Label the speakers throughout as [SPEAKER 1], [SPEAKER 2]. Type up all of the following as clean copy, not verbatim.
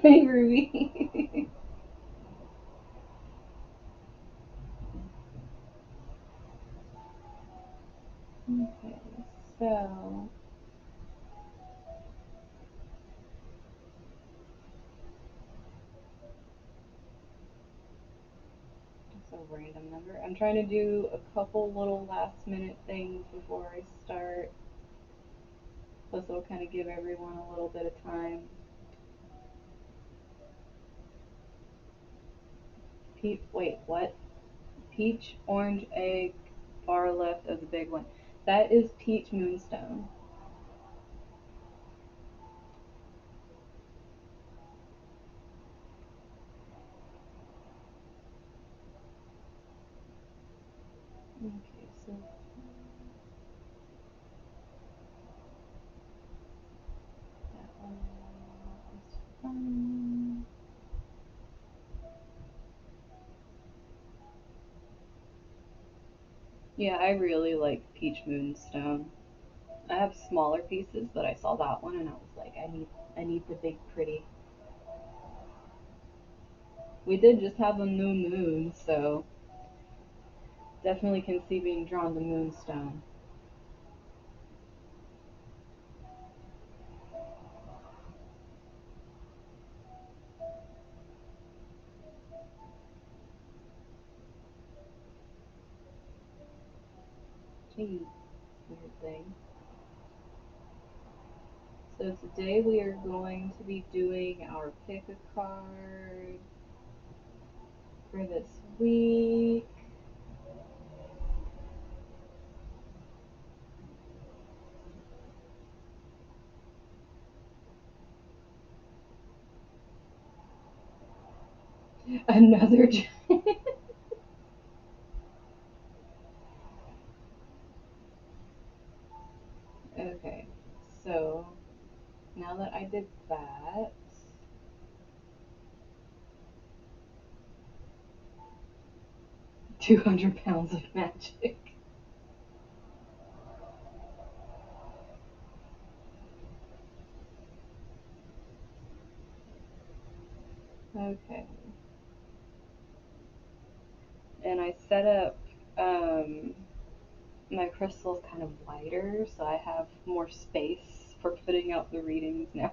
[SPEAKER 1] Hey, Ruby. Okay, so it's a random number. I'm trying to do a couple little last minute things before I start. Plus, it'll kind of give everyone a little bit of time. Wait, what? Peach, orange, egg, far left of the big one. That is peach moonstone. Okay, so that one is fun. Yeah, I really like peach moonstone. I have smaller pieces, but I saw that one and I was like, I need the big pretty. We did just have a new moon, so definitely can see being drawn to moonstone. Gee, weird thing. So today we are going to be doing our pick a card for this week. Another giant. Okay, so now that I did that, 200 pounds of magic. Okay, and I set up um, my crystal's kind of wider, so I have more space for putting out the readings now.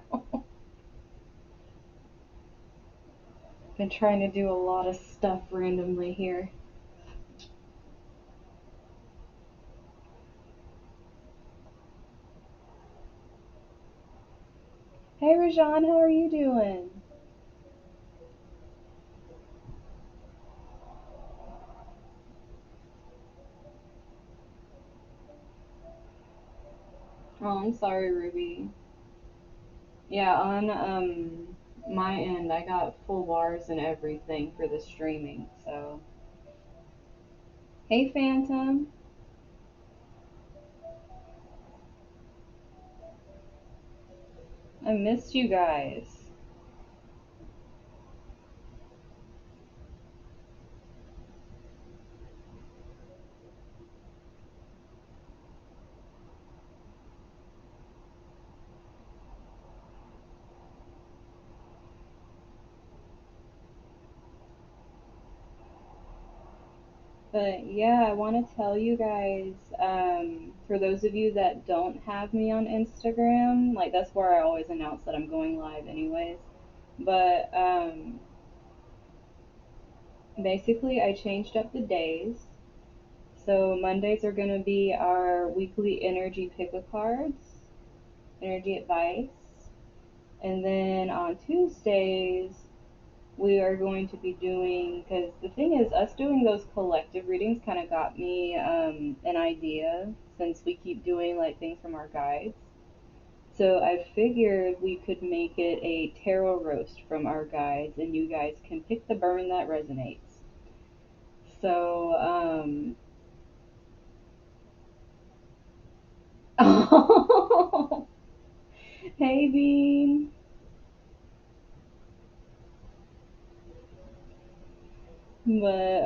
[SPEAKER 1] Been trying to do a lot of stuff randomly here. Hey Rajan, how are you doing? Oh, I'm sorry, Ruby. Yeah, on my end, I got full bars and everything for the streaming. So, hey Phantom, I missed you guys. But yeah, I want to tell you guys, for those of you that don't have me on Instagram, like that's where I always announce that I'm going live, anyways. But basically, I changed up the days. So Mondays are going to be our weekly energy pick a cards, energy advice. And then on Tuesdays, we are going to be doing, because the thing is, us doing those collective readings kind of got me an idea since we keep doing like things from our guides. So I figured we could make it a tarot roast from our guides, and you guys can pick the burn that resonates. So, oh, hey Bean. But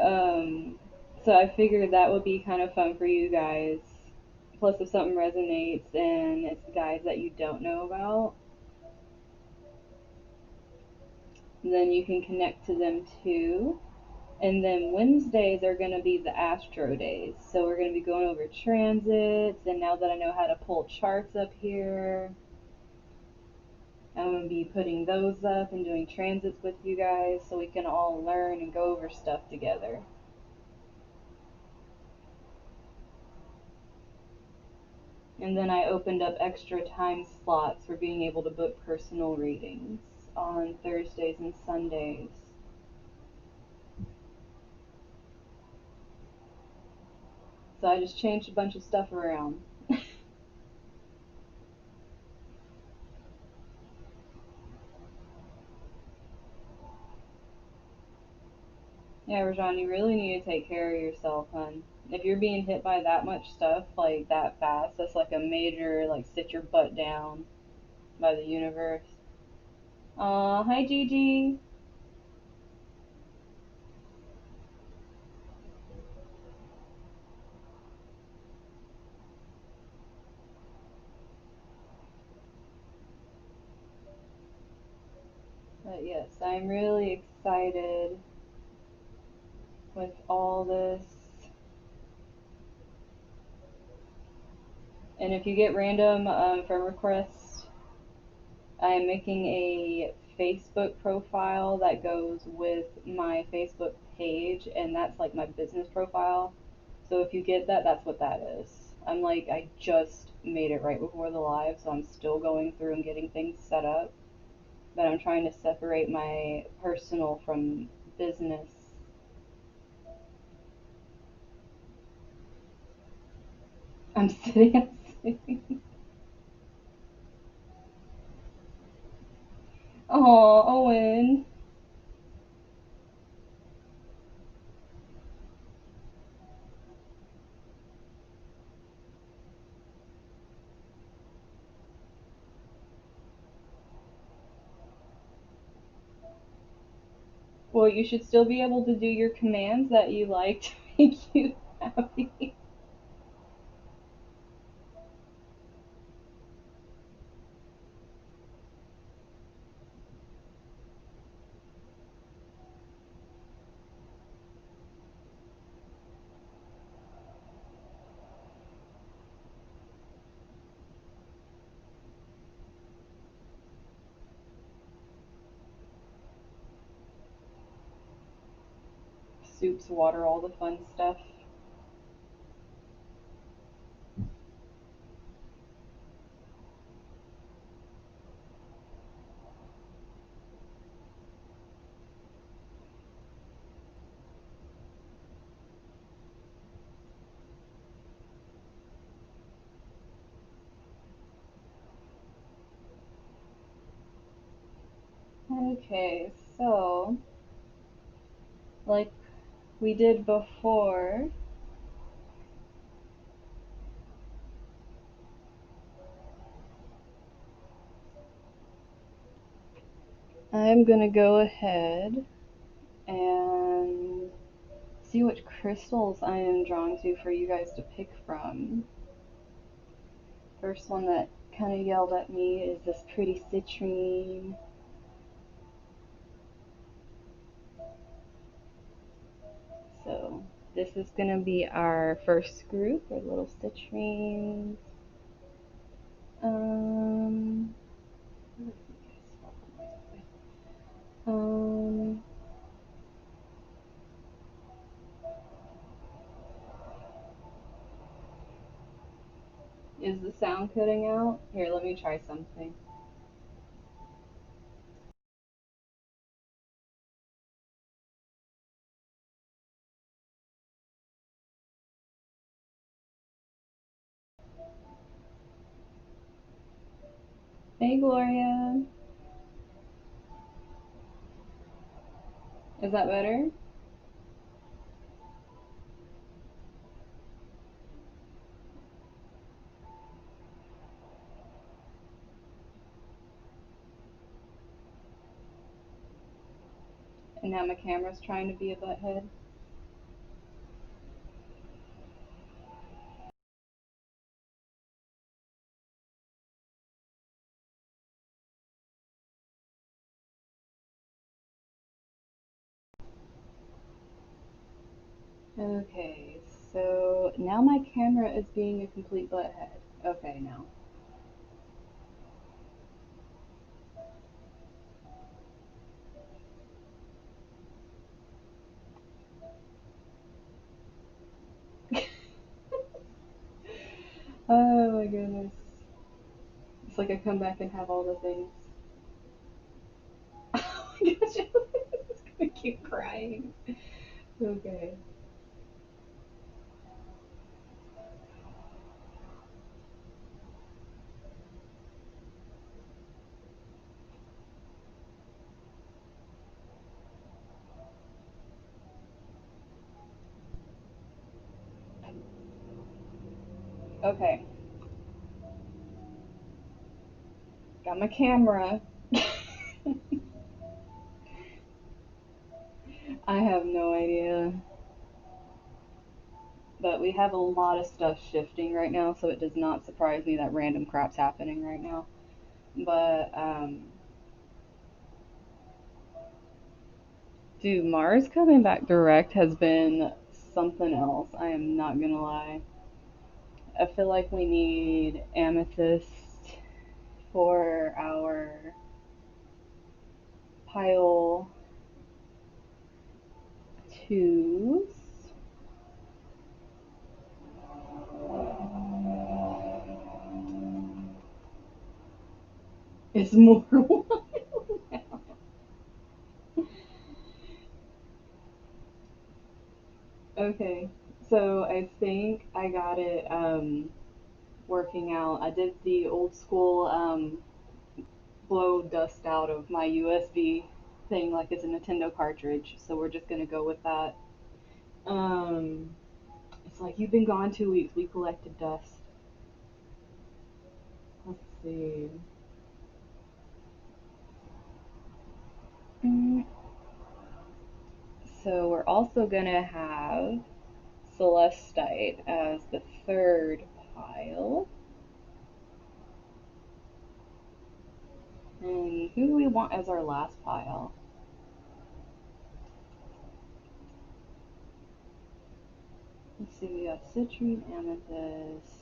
[SPEAKER 1] so I figured that would be kind of fun for you guys. Plus, if something resonates and it's guys that you don't know about, then you can connect to them too. And then Wednesdays are going to be the astro days. So we're going to be going over transits. And now that I know how to pull charts up here, I'm going to be putting those up and doing transits with you guys so we can all learn and go over stuff together. And then I opened up extra time slots for being able to book personal readings on Thursdays and Sundays. So I just changed a bunch of stuff around. Yeah, Rajan, you really need to take care of yourself, hon. If you're being hit by that much stuff like that fast, that's like a major like sit your butt down by the universe. Aw, hi Gigi. But yes, I'm really excited with all this. And if you get random friend requests, I am making a Facebook profile that goes with my Facebook page, and that's like my business profile. So if you get that, that's what that is. I'm like, I just made it right before the live, so I'm still going through and getting things set up. But I'm trying to separate my personal from business. I'm sitting. Oh, Owen. Well, you should still be able to do your commands that you like to make you happy. Soups, water, all the fun stuff. Okay, so like we did before, I'm gonna go ahead and see which crystals I am drawn to for you guys to pick from. First one that kind of yelled at me is this pretty citrine. So this is gonna be our first group, our little citrines. Um, um, is the sound cutting out? Here, let me try something. Hey, Gloria. Is that better? And now my camera's trying to be a butthead. Okay, so now my camera is being a complete butthead. Okay, now. Oh my goodness. It's like I come back and have all the things. Oh my gosh, I'm gonna keep crying. Okay. Okay. Got my camera. I have no idea. But we have a lot of stuff shifting right now, so it does not surprise me that random crap's happening right now. But, dude, Mars coming back direct has been something else. I am not gonna lie. I feel like we need amethyst for our pile twos. It's more wild now. Okay, so I think I got it working out. I did the old school blow dust out of my USB thing like it's a Nintendo cartridge, so we're just gonna go with that. Um, it's like you've been gone 2 weeks. We collected dust. Let's see. Mm, So we're also gonna have Celestite as the third pile. And who do we want as our last pile? Let's see, we got citrine, amethyst.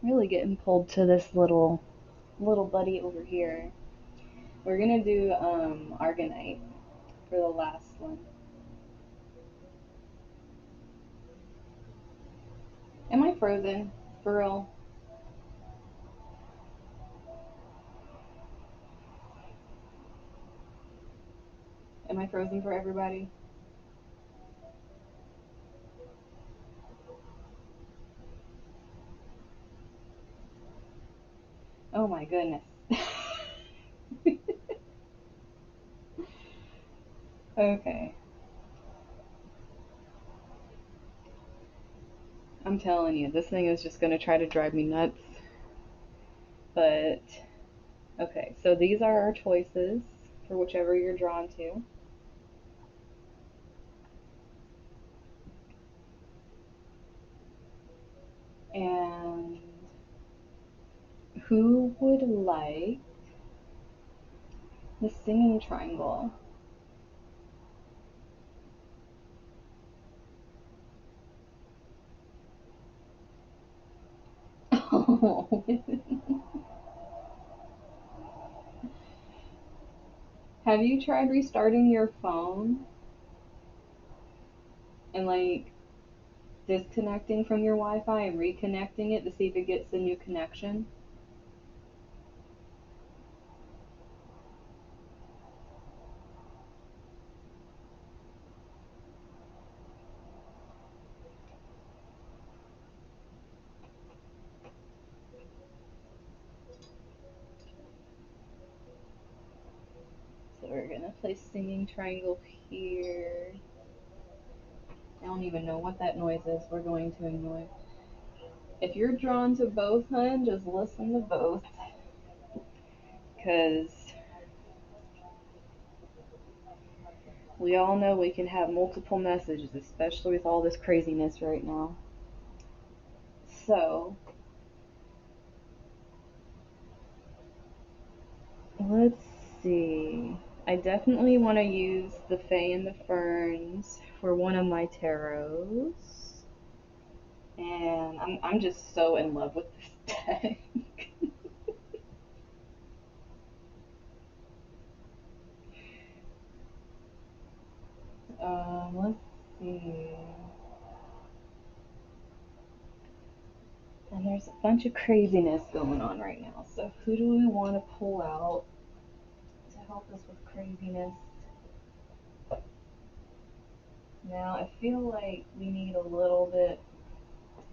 [SPEAKER 1] Really getting pulled to this little buddy over here. We're gonna do Argonite for the last one. Am I frozen? For real? Am I frozen for everybody? Oh my goodness. Okay. I'm telling you, this thing is just gonna try to drive me nuts. But, okay, so these are our choices for whichever you're drawn to. And who would like the singing triangle? Oh. Have you tried restarting your phone and like disconnecting from your Wi-Fi and reconnecting it to see if it gets the new connection? So we're gonna place singing triangle here. I don't even know what that noise is. We're going to ignore it. If you're drawn to both, hun, just listen to both. Because we all know we can have multiple messages, especially with all this craziness right now. So, Let's see. I definitely want to use the Fae and the Ferns for one of my tarots. And I'm just so in love with this deck. Let's see. And there's a bunch of craziness going on right now. So who do we want to pull out to help us with craziness? Now I feel like we need a little bit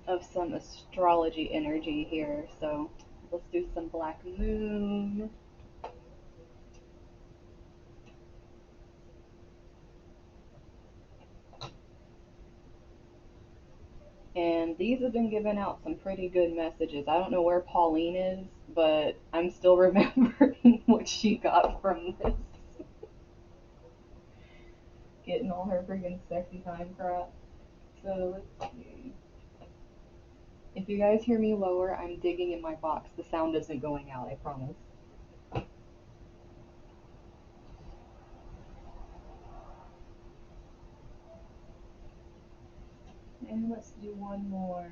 [SPEAKER 1] of some astrology energy here. So let's do some Black Moon. And these have been giving out some pretty good messages. I don't know where Pauline is, but I'm still remembering what she got from this. Getting all her freaking sexy time crap. So let's see. If you guys hear me lower, I'm digging in my box. The sound isn't going out, I promise. And let's do one more.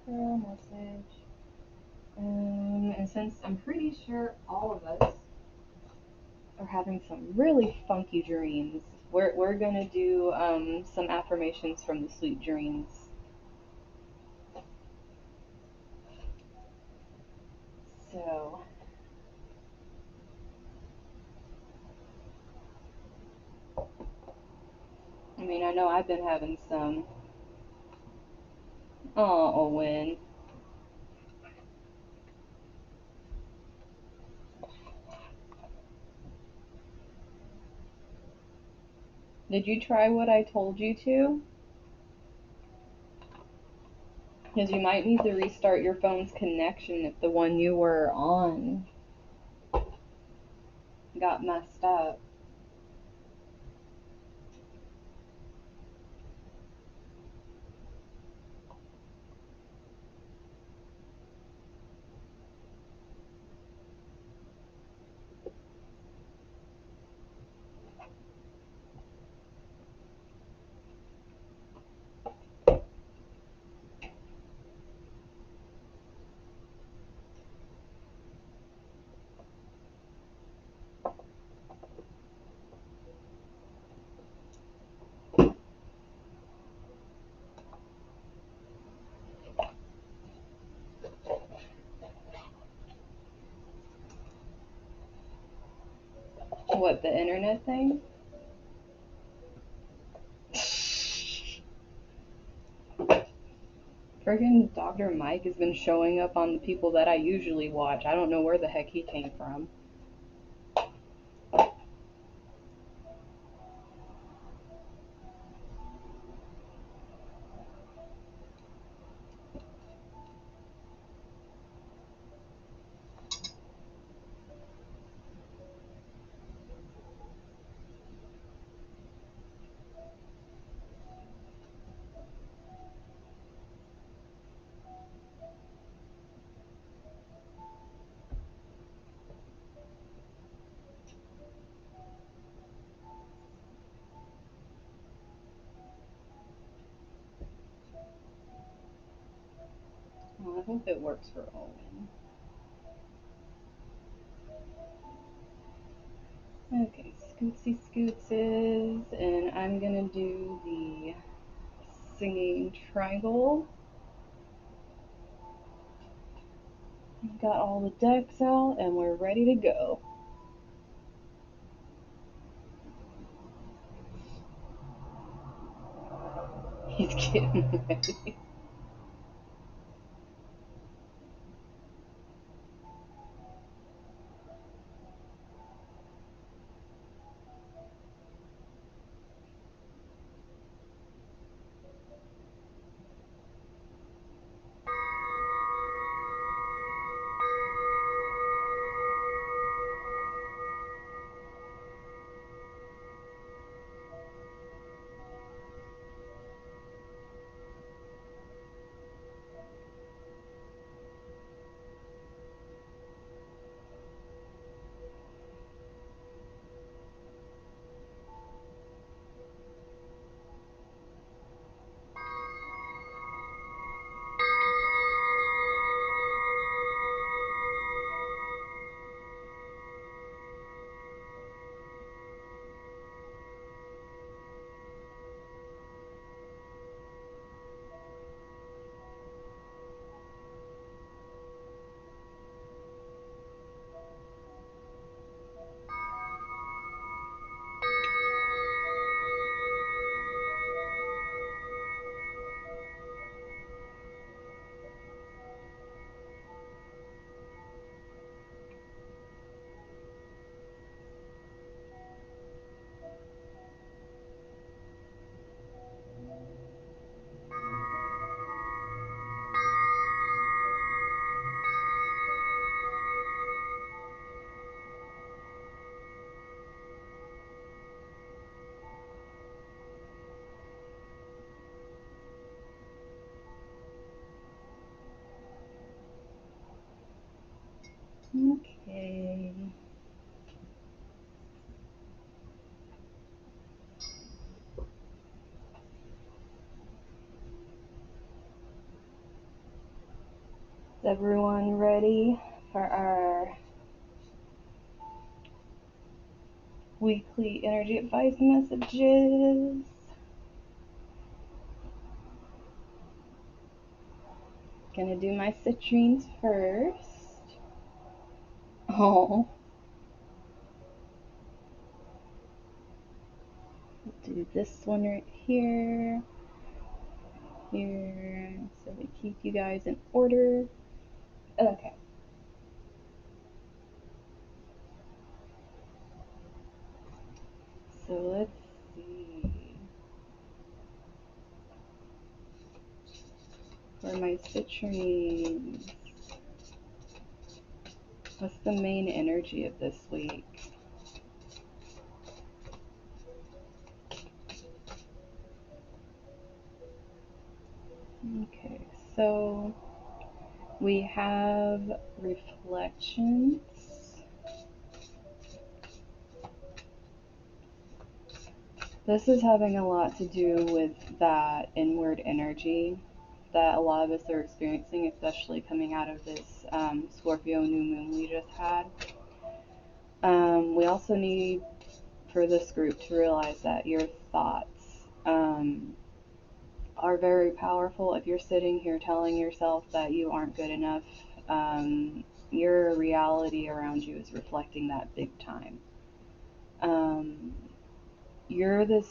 [SPEAKER 1] Girl message. And since I'm pretty sure all of us are having some really funky dreams, we're gonna do some affirmations from the sweet dreams. So, I mean, I know I've been having some. Oh, Owen. Did you try what I told you to? Because you might need to restart your phone's connection if the one you were on got messed up. What, the internet thing? Friggin' Dr. Mike has been showing up on the people that I usually watch. I don't know where the heck he came from. Well, I hope it works for Owen. Okay, scootsy scootses, and I'm gonna do the singing triangle. We've got all the decks out, and we're ready to go. He's getting ready. Everyone ready for our weekly energy advice messages? Gonna do my citrines first. Oh, do this one right here, here, so we keep you guys in order. Okay. So let's see. For my citrines, what's the main energy of this week? Okay, so we have reflections. This is having a lot to do with that inward energy that a lot of us are experiencing, especially coming out of this Scorpio new moon we just had. We also need for this group to realize that your thoughts are very powerful. If you're sitting here telling yourself that you aren't good enough, your reality around you is reflecting that big time. Um, you're this,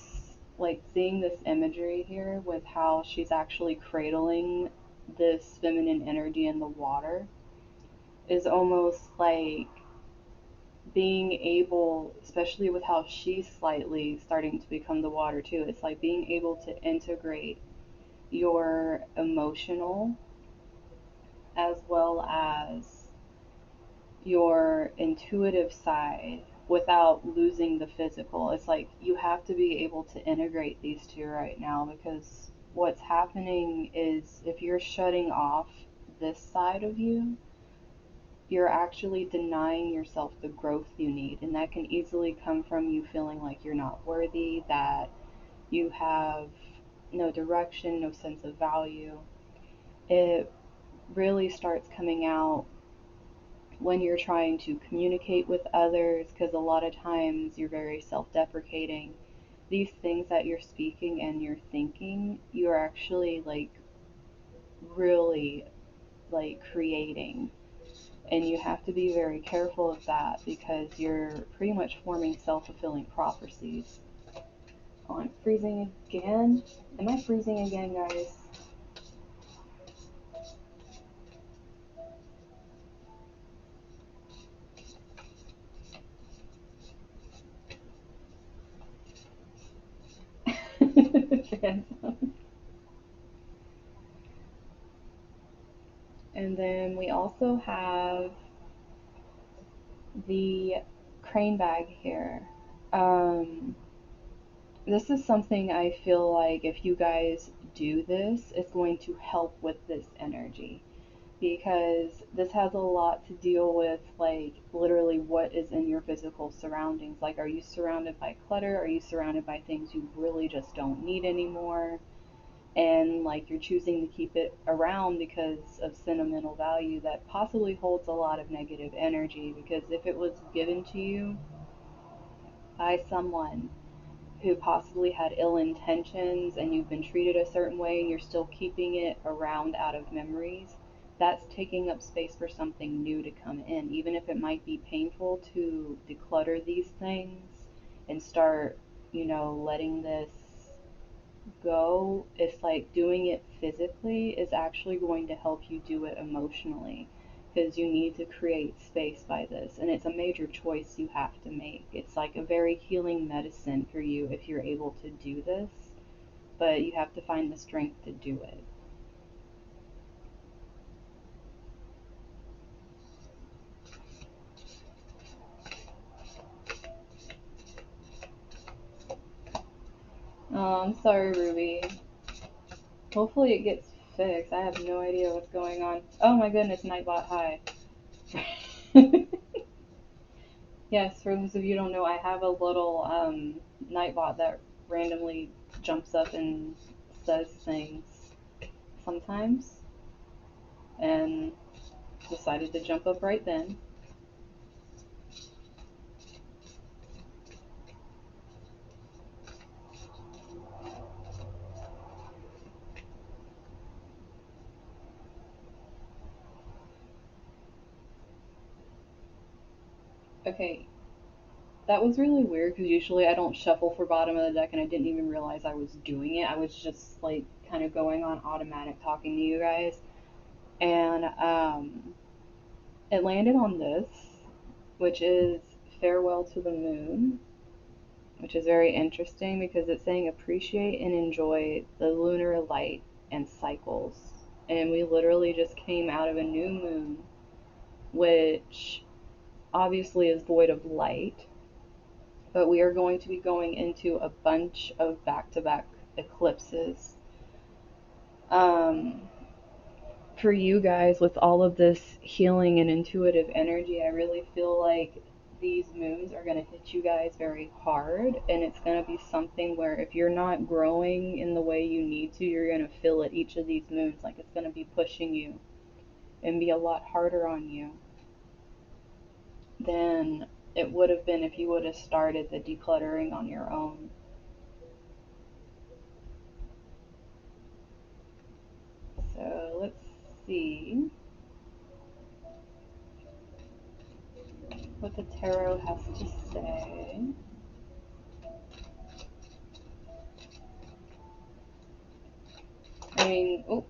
[SPEAKER 1] like, seeing this imagery here with how she's actually cradling this feminine energy in the water is almost like being able, especially with how she's slightly starting to become the water too, it's like being able to integrate your emotional as well as your intuitive side without losing the physical. It's like you have to be able to integrate these two right now, because what's happening is if you're shutting off this side of you, you're actually denying yourself the growth you need. And that can easily come from you feeling like you're not worthy, that you have no direction, no sense of value. It really starts coming out when you're trying to communicate with others, because a lot of times you're very self-deprecating. These things that you're speaking and you're thinking, you're actually like really like creating, and you have to be very careful of that because you're pretty much forming self-fulfilling prophecies. Oh, I'm freezing again. Am I freezing again, guys? And then we also have the crane bag here. Um, this is something I feel like if you guys do this, it's going to help with this energy, because this has a lot to deal with, like, literally what is in your physical surroundings. Like, are you surrounded by clutter? Are you surrounded by things you really just don't need anymore? And like you're choosing to keep it around because of sentimental value that possibly holds a lot of negative energy, because if it was given to you by someone who possibly had ill intentions and you've been treated a certain way and you're still keeping it around out of memories, that's taking up space for something new to come in. Even if it might be painful to declutter these things and start, letting this go, it's like doing it physically is actually going to help you do it emotionally, because you need to create space by this, and it's a major choice you have to make. It's like a very healing medicine for you if you're able to do this, but you have to find the strength to do it. Oh, I'm sorry, Ruby. Hopefully it gets fixed. I have no idea what's going on. Oh my goodness, Nightbot, hi. Yes, for those of you who don't know, I have a little Nightbot that randomly jumps up and says things sometimes. And Decided to jump up right then. Okay, that was really weird because usually I don't shuffle for bottom of the deck and I didn't even realize I was doing it. I was just like kind of going on automatic talking to you guys. And it landed on this, which is Farewell to the Moon, which is very interesting because it's saying appreciate and enjoy the lunar light and cycles. And we literally just came out of a new moon, which obviously is void of light, but we are going to be going into a bunch of back to back eclipses. Um, for you guys, with all of this healing and intuitive energy, I really feel like these moons are going to hit you guys very hard, and it's going to be something where if you're not growing in the way you need to, you're going to feel it each of these moons. Like it's going to be pushing you and be a lot harder on you than it would have been if you would have started the decluttering on your own. So let's see what the tarot has to say. I mean, oh,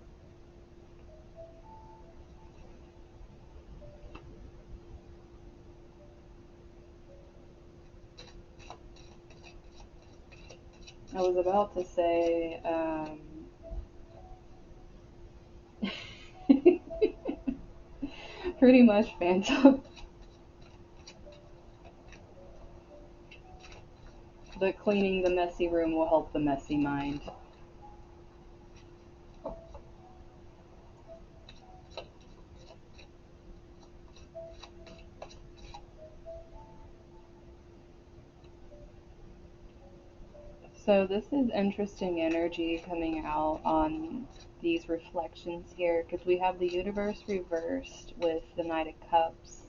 [SPEAKER 1] I was about to say, pretty much Phantom, but cleaning the messy room will help the messy mind. So this is interesting energy coming out on these reflections here because we have the universe reversed with the Knight of Cups.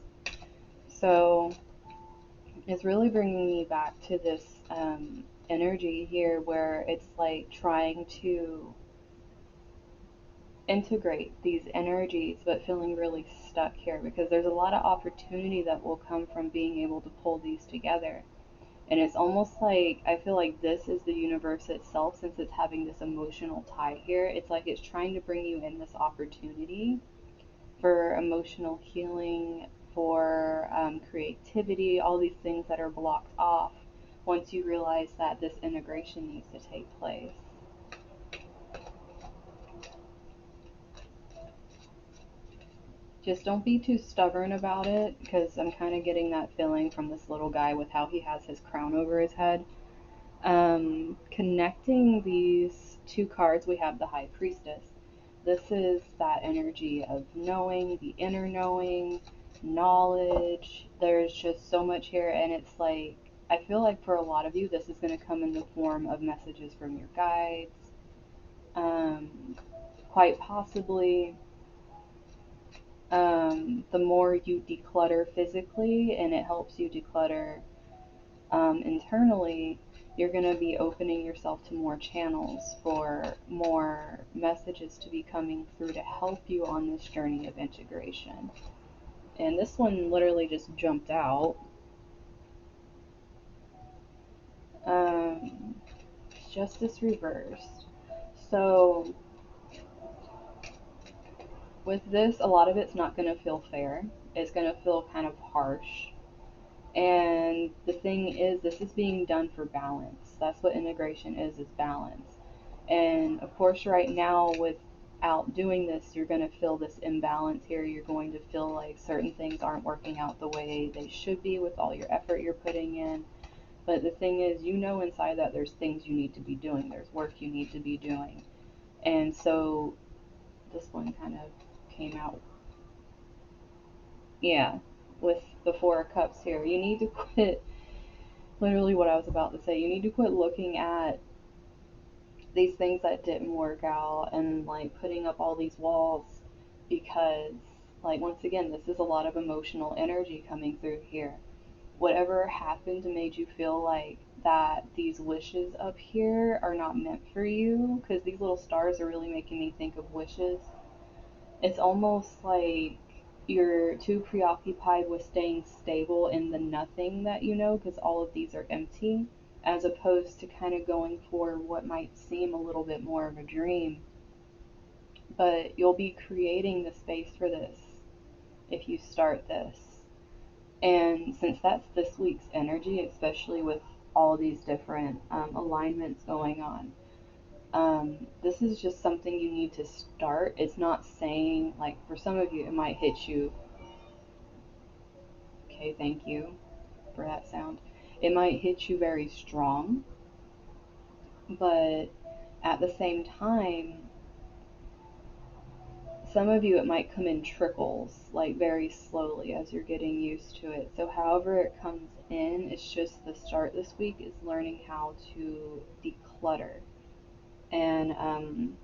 [SPEAKER 1] So it's really bringing me back to this energy here where it's like trying to integrate these energies but feeling really stuck here because there's a lot of opportunity that will come from being able to pull these together. And it's almost like I feel like this is the universe itself since it's having this emotional tie here. It's like it's trying to bring you in this opportunity for emotional healing, for creativity, all these things that are blocked off once you realize that this integration needs to take place. Just don't be too stubborn about it because I'm kind of getting that feeling from this little guy with how he has his crown over his head. Connecting these two cards, we have the High Priestess. This is that energy of knowing, the inner knowing, knowledge. There's just so much here, and it's like, I feel like for a lot of you, this is going to come in the form of messages from your guides. Um, Quite possibly, the more you declutter physically, and it helps you declutter internally, you're going to be opening yourself to more channels for more messages to be coming through to help you on this journey of integration. And this one literally just jumped out. Um, Justice reversed. So with this, a lot of it's not going to feel fair. It's going to feel kind of harsh. And the thing is, this is being done for balance. That's what integration is balance. And of course, right now, without doing this, you're going to feel this imbalance here. You're going to feel like certain things aren't working out the way they should be with all your effort you're putting in. But the thing is, you know inside that there's things you need to be doing, there's work you need to be doing. And so this one kind of came out, yeah, with the Four of Cups here. You need to quit, literally what I was about to say, you need to quit looking at these things that didn't work out and like putting up all these walls because Like, once again, this is a lot of emotional energy coming through here. Whatever happened made you feel like that these wishes up here are not meant for you, because these little stars are really making me think of wishes. It's almost like you're too preoccupied with staying stable in the nothing that you know, because all of these are empty, as opposed to kind of going for what might seem a little bit more of a dream. But you'll be creating the space for this if you start this. And since that's this week's energy, especially with all these different alignments going on, this is just something you need to start. It's not saying, like, for some of you, it might hit you. Okay, thank you for that sound. It might hit you very strong, but at the same time, some of you it might come in trickles, like very slowly as you're getting used to it. So, however it comes in, it's just the start this week is learning how to declutter. And,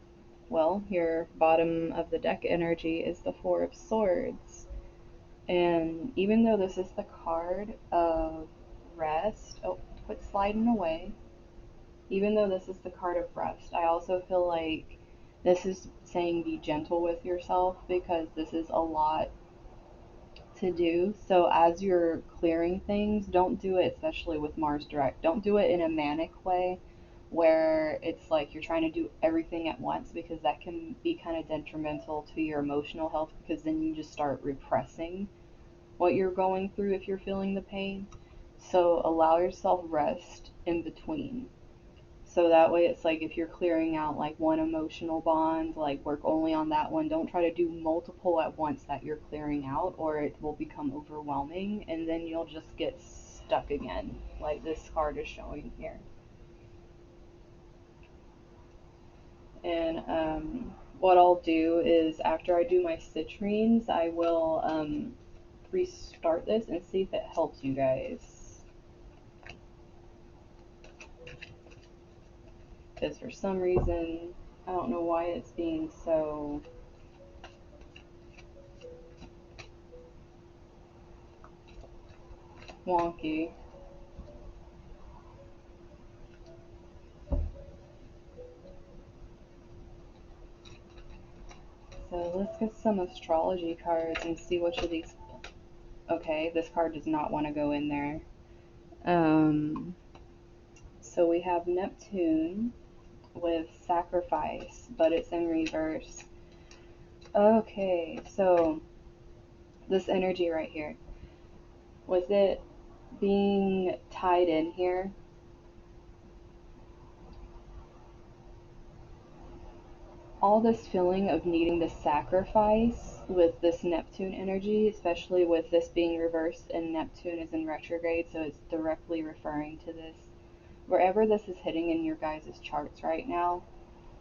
[SPEAKER 1] well, your bottom of the deck energy is the Four of Swords. And even though this is the card of rest, oh, quit sliding away. Even though this is the card of rest, I also feel like this is saying be gentle with yourself because this is a lot to do. So as you're clearing things, don't do it, especially with Mars direct. Don't do it in a manic way where it's like you're trying to do everything at once, because that can be kind of detrimental to your emotional health, because then you just start repressing what you're going through if you're feeling the pain. So allow yourself rest in between. So that way it's like if you're clearing out like one emotional bond, like work only on that one. Don't try to do multiple at once that you're clearing out, or it will become overwhelming and then you'll just get stuck again, like this card is showing here. And what I'll do is after I do my citrines, I will restart this and see if it helps you guys. Because for some reason, I don't know why it's being so wonky. So let's get some astrology cards and see which of these. Okay, this card does not want to go in there. Um, so we have Neptune with sacrifice, but it's in reverse. Okay, so this energy right here, with it being tied in here, all this feeling of needing to sacrifice with this Neptune energy, especially with this being reversed and Neptune is in retrograde, so it's directly referring to this. Wherever this is hitting in your guys' charts right now,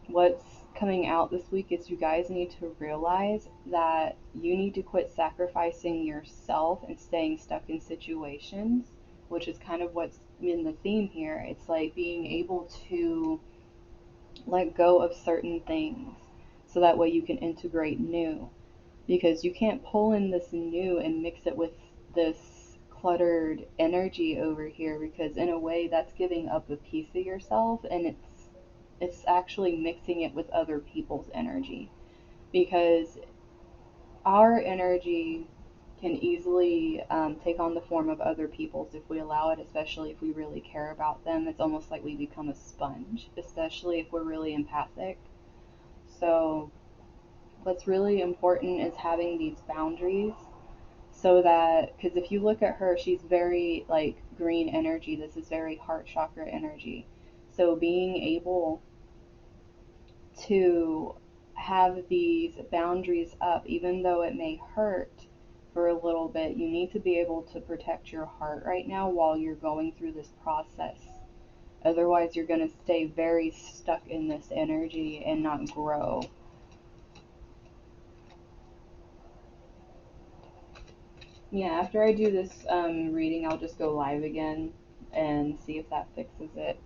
[SPEAKER 1] what's coming out this week is you guys need to realize that you need to quit sacrificing yourself and staying stuck in situations, which is kind of what's in the theme here. It's like being able to let go of certain things so that way you can integrate new, because you can't pull in this new and mix it with this cluttered energy over here, because in a way that's giving up a piece of yourself, and it's actually mixing it with other people's energy, because our energy can easily take on the form of other people's if we allow it, especially if we really care about them. It's almost like we become a sponge, especially if we're really empathic. So what's really important is having these boundaries, so that, because if you look at her, she's very like green energy. This is very heart chakra energy. So being able to have these boundaries up, even though it may hurt for a little bit, you need to be able to protect your heart right now while you're going through this process. Otherwise, you're going to stay very stuck in this energy and not grow. Yeah, after I do this reading, I'll just go live again and see if that fixes it.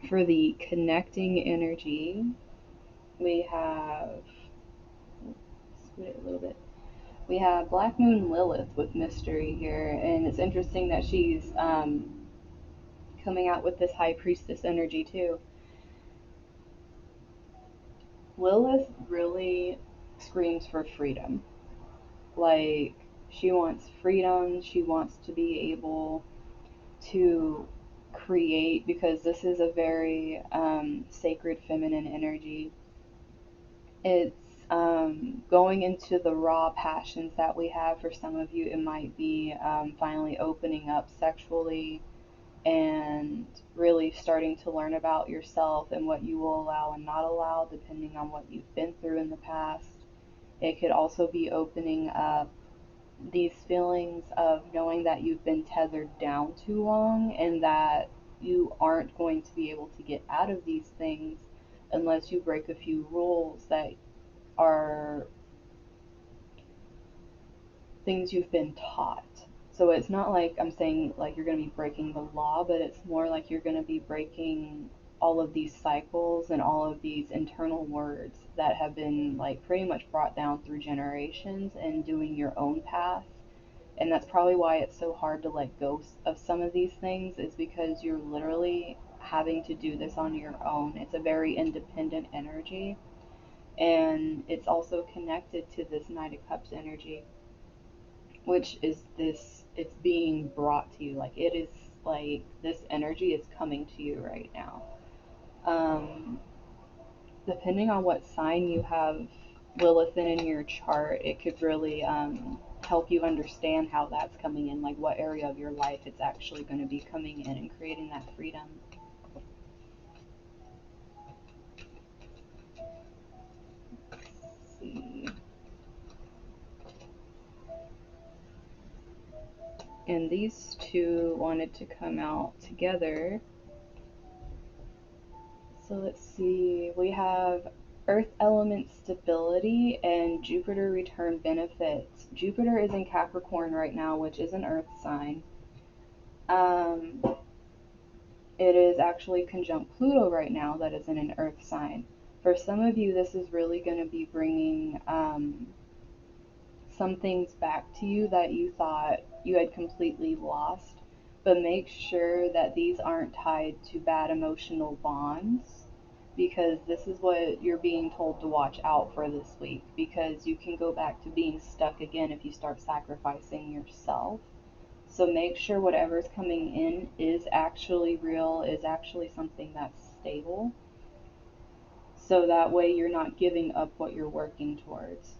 [SPEAKER 1] For the connecting energy, we have scoot it a little bit. We have Black Moon Lilith with mystery here, and it's interesting that she's coming out with this High Priestess energy too. Lilith really screams for freedom. Like, she wants freedom, she wants to be able to create, because this is a very sacred feminine energy. It's going into the raw passions that we have. For some of you, it might be finally opening up sexually and really starting to learn about yourself and what you will allow and not allow, depending on what you've been through in the past. It could also be opening up these feelings of knowing that you've been tethered down too long and that you aren't going to be able to get out of these things unless you break a few rules that are things you've been taught. So it's not like I'm saying like you're going to be breaking the law, but it's more like you're going to be breaking all of these cycles and all of these internal words that have been like pretty much brought down through generations, and doing your own path. And that's probably why it's so hard to let go of some of these things, is because you're literally having to do this on your own. It's a very independent energy, and it's also connected to this Knight of Cups energy, which is this, it's being brought to you. Like, it is like this energy is coming to you right now. Um, Depending on what sign you have Lilith in your chart, it could really help you understand how that's coming in, like what area of your life it's actually going to be coming in and creating that freedom. Let's see. And these two wanted to come out together. So let's see. We have Earth element stability and Jupiter return benefits. Jupiter is in Capricorn right now, which is an Earth sign. Um, it is actually conjunct Pluto right now, that is in an Earth sign. For some of you, this is really going to be bringing some things back to you that you thought you had completely lost. But make sure that these aren't tied to bad emotional bonds, because this is what you're being told to watch out for this week, because you can go back to being stuck again if you start sacrificing yourself. So make sure whatever's coming in is actually real, is actually something that's stable, so that way you're not giving up what you're working towards.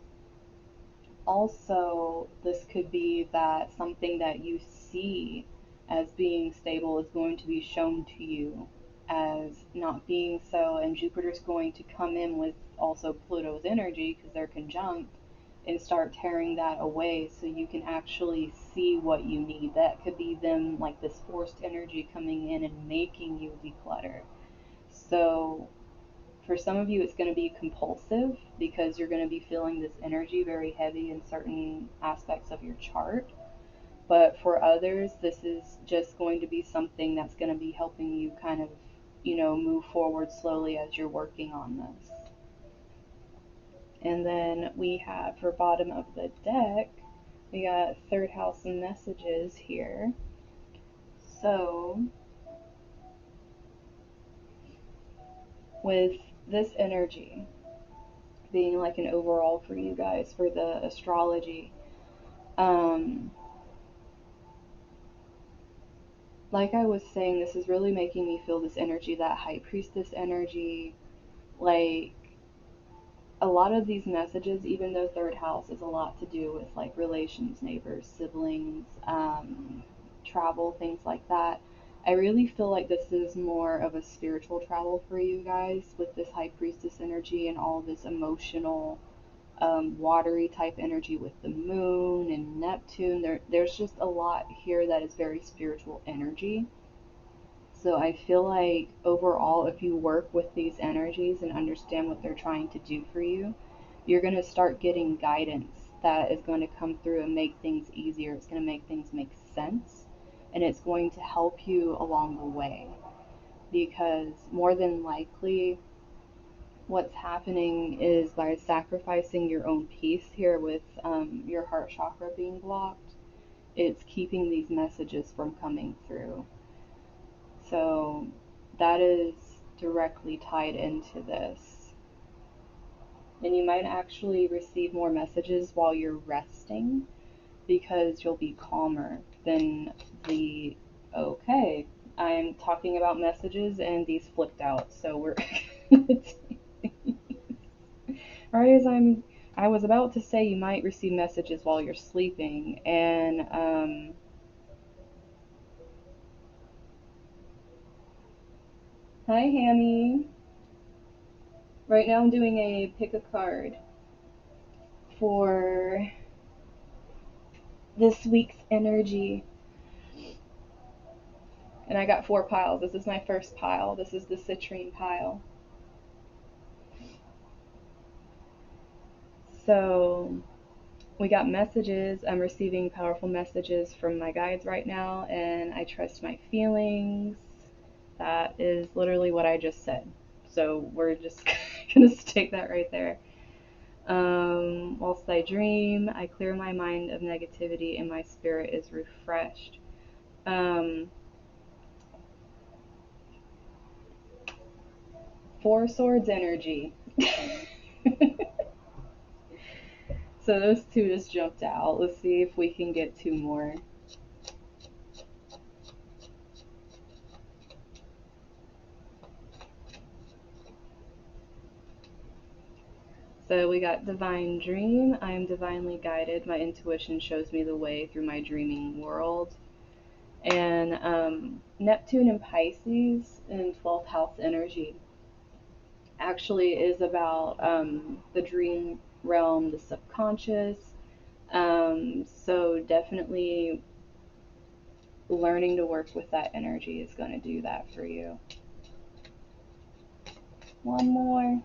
[SPEAKER 1] Also, this could be that something that you see as being stable is going to be shown to you as not being so, and Jupiter's going to come in with also Pluto's energy, because they're conjunct, and start tearing that away so you can actually see what you need. That could be them, like this forced energy coming in and making you declutter. So for some of you, it's going to be compulsive, because you're going to be feeling this energy very heavy in certain aspects of your chart. But for others, this is just going to be something that's going to be helping you kind of, move forward slowly as you're working on this. And then we have, for bottom of the deck, we got third house messages here. So with this energy being like an overall for you guys for the astrology, um, like I was saying, this is really making me feel this energy, that high priestess energy. Like, a lot of these messages, even though third house is a lot to do with like relations, neighbors, siblings, travel, things like that, I really feel like this is more of a spiritual travel for you guys with this high priestess energy and all this emotional, watery type energy with the moon and Neptune. There's just a lot here that is very spiritual energy. So I feel like overall, if you work with these energies and understand what they're trying to do for you, you're going to start getting guidance that is going to come through and make things easier. It's going to make things make sense, and it's going to help you along the way. Because more than likely, what's happening is by sacrificing your own peace here with your heart chakra being blocked, it's keeping these messages from coming through. So that is directly tied into this. And you might actually receive more messages while you're resting because you'll be calmer than the okay, I'm talking about messages and these flipped out, so we're right as I was about to say you might receive messages while you're sleeping, and hi Hammy. Right now I'm doing a pick a card for this week's energy. And I got 4 piles. This is my first pile. This is the citrine pile. So we got messages. I'm receiving powerful messages from my guides right now, and I trust my feelings. That is literally what I just said. So we're just gonna stick that right there. Whilst I dream, I clear my mind of negativity and my spirit is refreshed. Um, 4 swords energy. So those two just jumped out. Let's see if we can get 2 more. So we got divine dream. I am divinely guided. My intuition shows me the way through my dreaming world. And Neptune and Pisces in 12th house energy actually is about the dream realm, the subconscious. So definitely learning to work with that energy is going to do that for you. 1 more.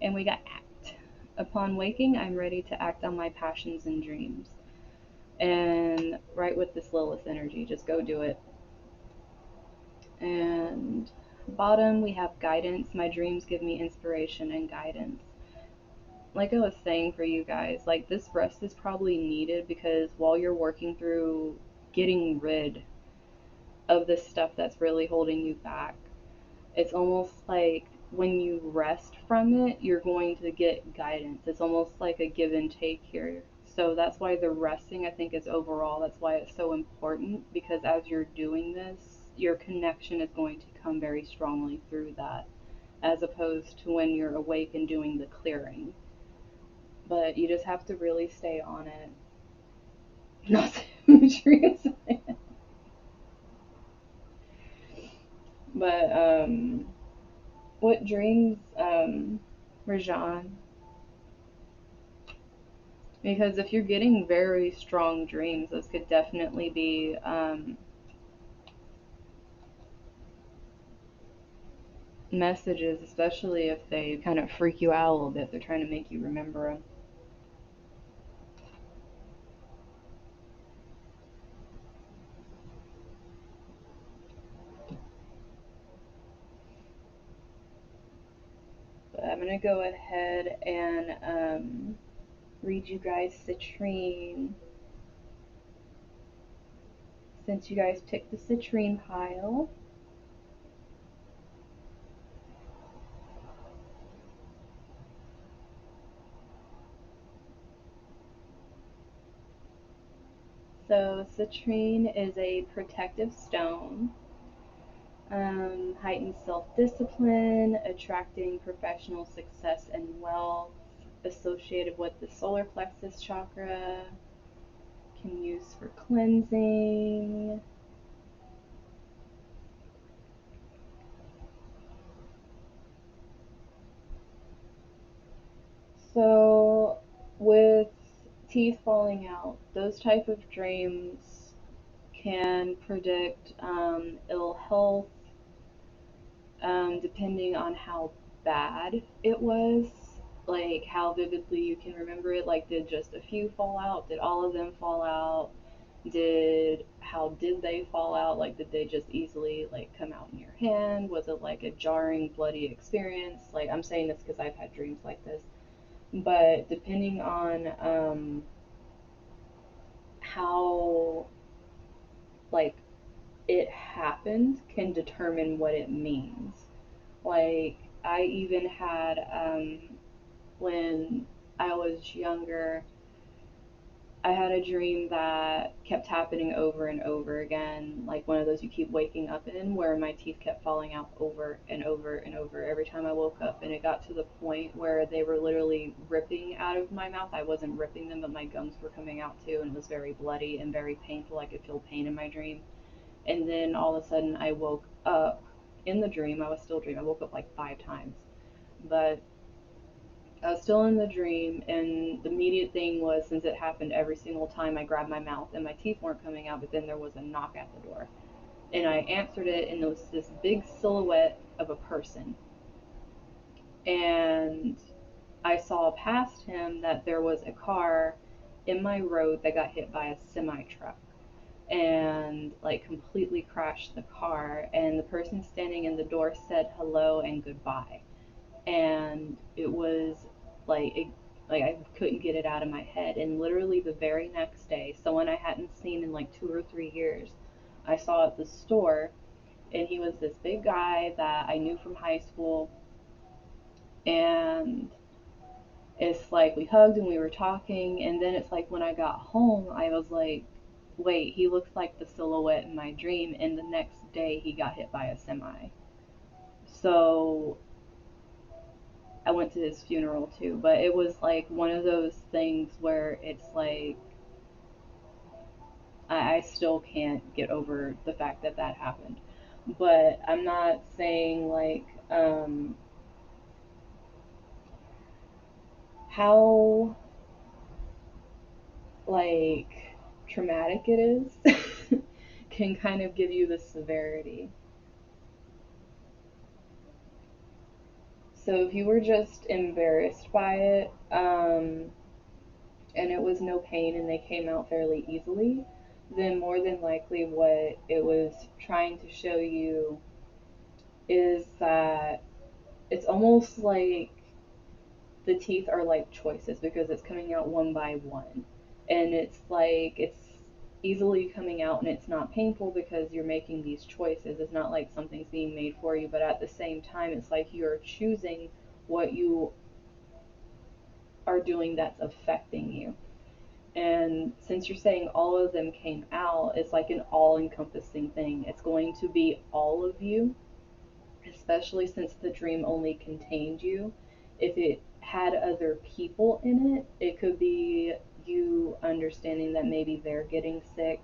[SPEAKER 1] And we got act. Upon waking, I'm ready to act on my passions and dreams. And right with this Lilith energy, just go do it. And bottom, we have guidance. My dreams give me inspiration and guidance. Like I was saying for you guys, like this rest is probably needed because while you're working through getting rid of this stuff that's really holding you back, it's almost like when you rest from it, you're going to get guidance. It's almost like a give and take here. So that's why the resting, I think, is overall, that's why it's so important, because as you're doing this, your connection is going to come very strongly through that, as opposed to when you're awake and doing the clearing. But you just have to really stay on it. Not dreams. But what dreams, Rajan? Because if you're getting very strong dreams, those could definitely be messages, especially if they kind of freak you out a little bit. They're trying to make you remember them. But I'm going to go ahead and read you guys citrine. Since you guys picked the citrine pile, so citrine is a protective stone, heightened self-discipline, attracting professional success and wealth, associated with the solar plexus chakra, can use for cleansing. So with teeth falling out, those type of dreams can predict ill health, depending on how bad it was, like how vividly you can remember it. Like, did just a few fall out? Did all of them fall out? How did they fall out? Like, did they just easily like come out in your hand? Was it like a jarring, bloody experience? Like, I'm saying this because I've had dreams like this. But depending on how like it happened can determine what it means. Like, I even had when I was younger, I had a dream that kept happening over and over again, like one of those you keep waking up in, where my teeth kept falling out over and over and over every time I woke up. And it got to the point where they were literally ripping out of my mouth. I wasn't ripping them, but my gums were coming out too, and it was very bloody and very painful. I could feel pain in my dream. And then all of a sudden, I woke up in the dream. I was still dreaming. I woke up like 5 times. But I was still in the dream, and the immediate thing was, since it happened every single time, I grabbed my mouth and my teeth weren't coming out, but then there was a knock at the door. And I answered it, and it was this big silhouette of a person. And I saw past him that there was a car in my road that got hit by a semi truck and like completely crashed the car. And the person standing in the door said hello and goodbye, and it was like I couldn't get it out of my head. And literally the very next day, someone I hadn't seen in like 2 or 3 years, I saw at the store, and he was this big guy that I knew from high school. And it's like we hugged and we were talking, and then it's like when I got home, I was like, wait, he looks like the silhouette in my dream. And the next day, he got hit by a semi. So I went to his funeral too, but it was like one of those things where it's like I still can't get over the fact that that happened. But I'm not saying like how like traumatic it is can kind of give you the severity. So if you were just embarrassed by it, and it was no pain and they came out fairly easily, then more than likely what it was trying to show you is that it's almost like the teeth are like choices because it's coming out one by one. And it's like it's easily coming out and it's not painful because you're making these choices. It's not like something's being made for you, but at the same time, it's like you're choosing what you are doing that's affecting you. And since you're saying all of them came out, it's like an all encompassing thing. It's going to be all of you, especially since the dream only contained you. If it had other people in it, it could be you understanding that maybe they're getting sick.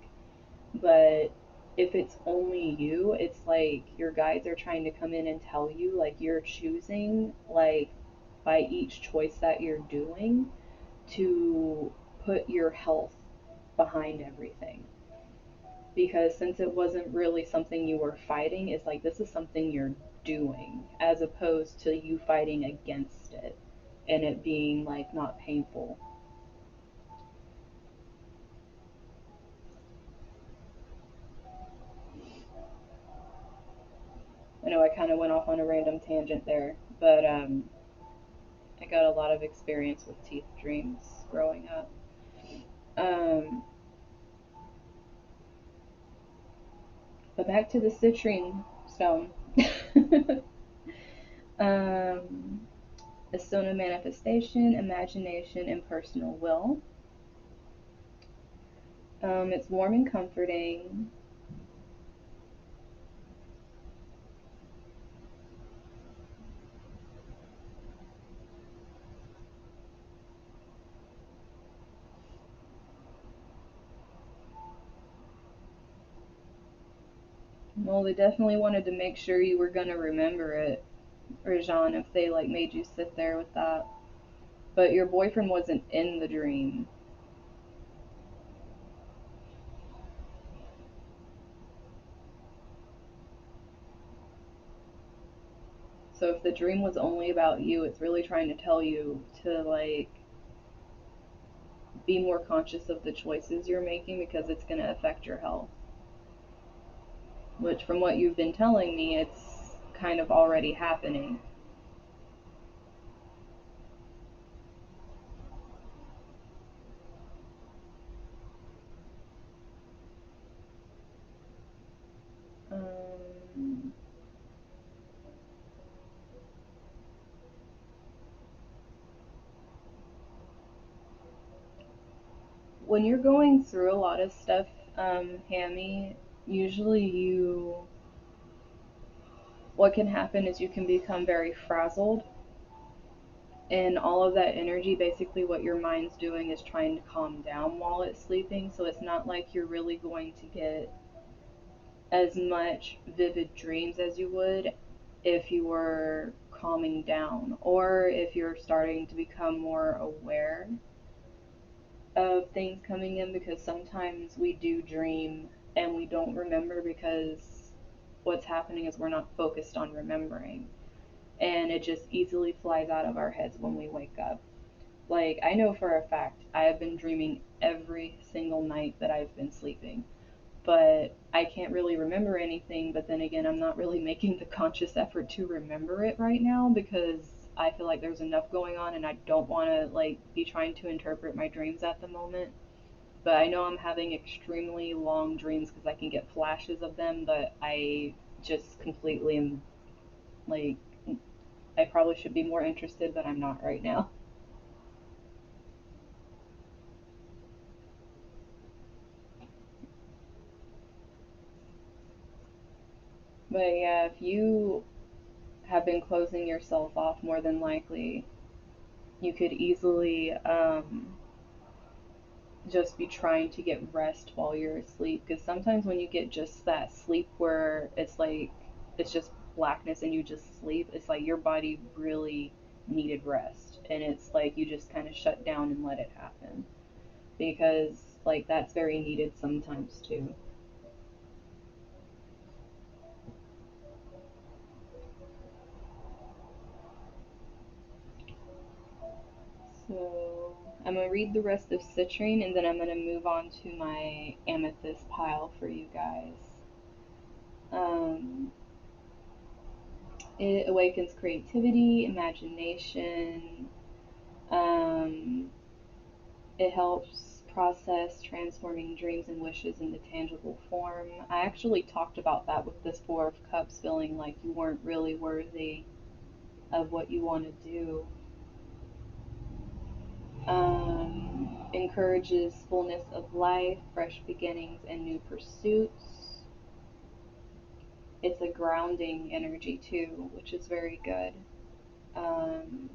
[SPEAKER 1] But if it's only you, it's like your guides are trying to come in and tell you, like, you're choosing, like, by each choice that you're doing, to put your health behind everything. Because since it wasn't really something you were fighting, it's like this is something you're doing as opposed to you fighting against it and it being like not painful. I know I kind of went off on a random tangent there, but I got a lot of experience with teeth dreams growing up. Um, but back to the citrine stone. um, a stone of manifestation, imagination, and personal will. It's warm and comforting. Well, they definitely wanted to make sure you were gonna remember it, Rajan, if they like made you sit there with that. But your boyfriend wasn't in the dream. So if the dream was only about you, it's really trying to tell you to like be more conscious of the choices you're making because it's going to affect your health. Which, from what you've been telling me, it's kind of already happening. Um, when you're going through a lot of stuff, Hammy, usually what can happen is you can become very frazzled, and all of that energy, basically what your mind's doing is trying to calm down while it's sleeping, so it's not like you're really going to get as much vivid dreams as you would if you were calming down, or if you're starting to become more aware of things coming in, because sometimes we do dream and we don't remember because what's happening is we're not focused on remembering, and it just easily flies out of our heads when we wake up. Like, I know for a fact I have been dreaming every single night that I've been sleeping, but I can't really remember anything. But then again, I'm not really making the conscious effort to remember it right now because I feel like there's enough going on and I don't want to like be trying to interpret my dreams at the moment. But I know I'm having extremely long dreams because I can get flashes of them, but I just completely am like, I probably should be more interested, but I'm not right now. But yeah, if you have been closing yourself off, more than likely you could easily just be trying to get rest while you're asleep. Because sometimes when you get just that sleep where it's like it's just blackness and you just sleep, it's like your body really needed rest. And it's like you just kind of shut down and let it happen. Because, like, that's very needed sometimes too. So I'm gonna read the rest of citrine and then I'm gonna move on to my amethyst pile for you guys. Um, it awakens creativity, imagination. Um, it helps process transforming dreams and wishes into tangible form. I actually talked about that with this Four of Cups, feeling like you weren't really worthy of what you want to do. Encourages fullness of life, fresh beginnings, and new pursuits. It's a grounding energy too, which is very good. Um,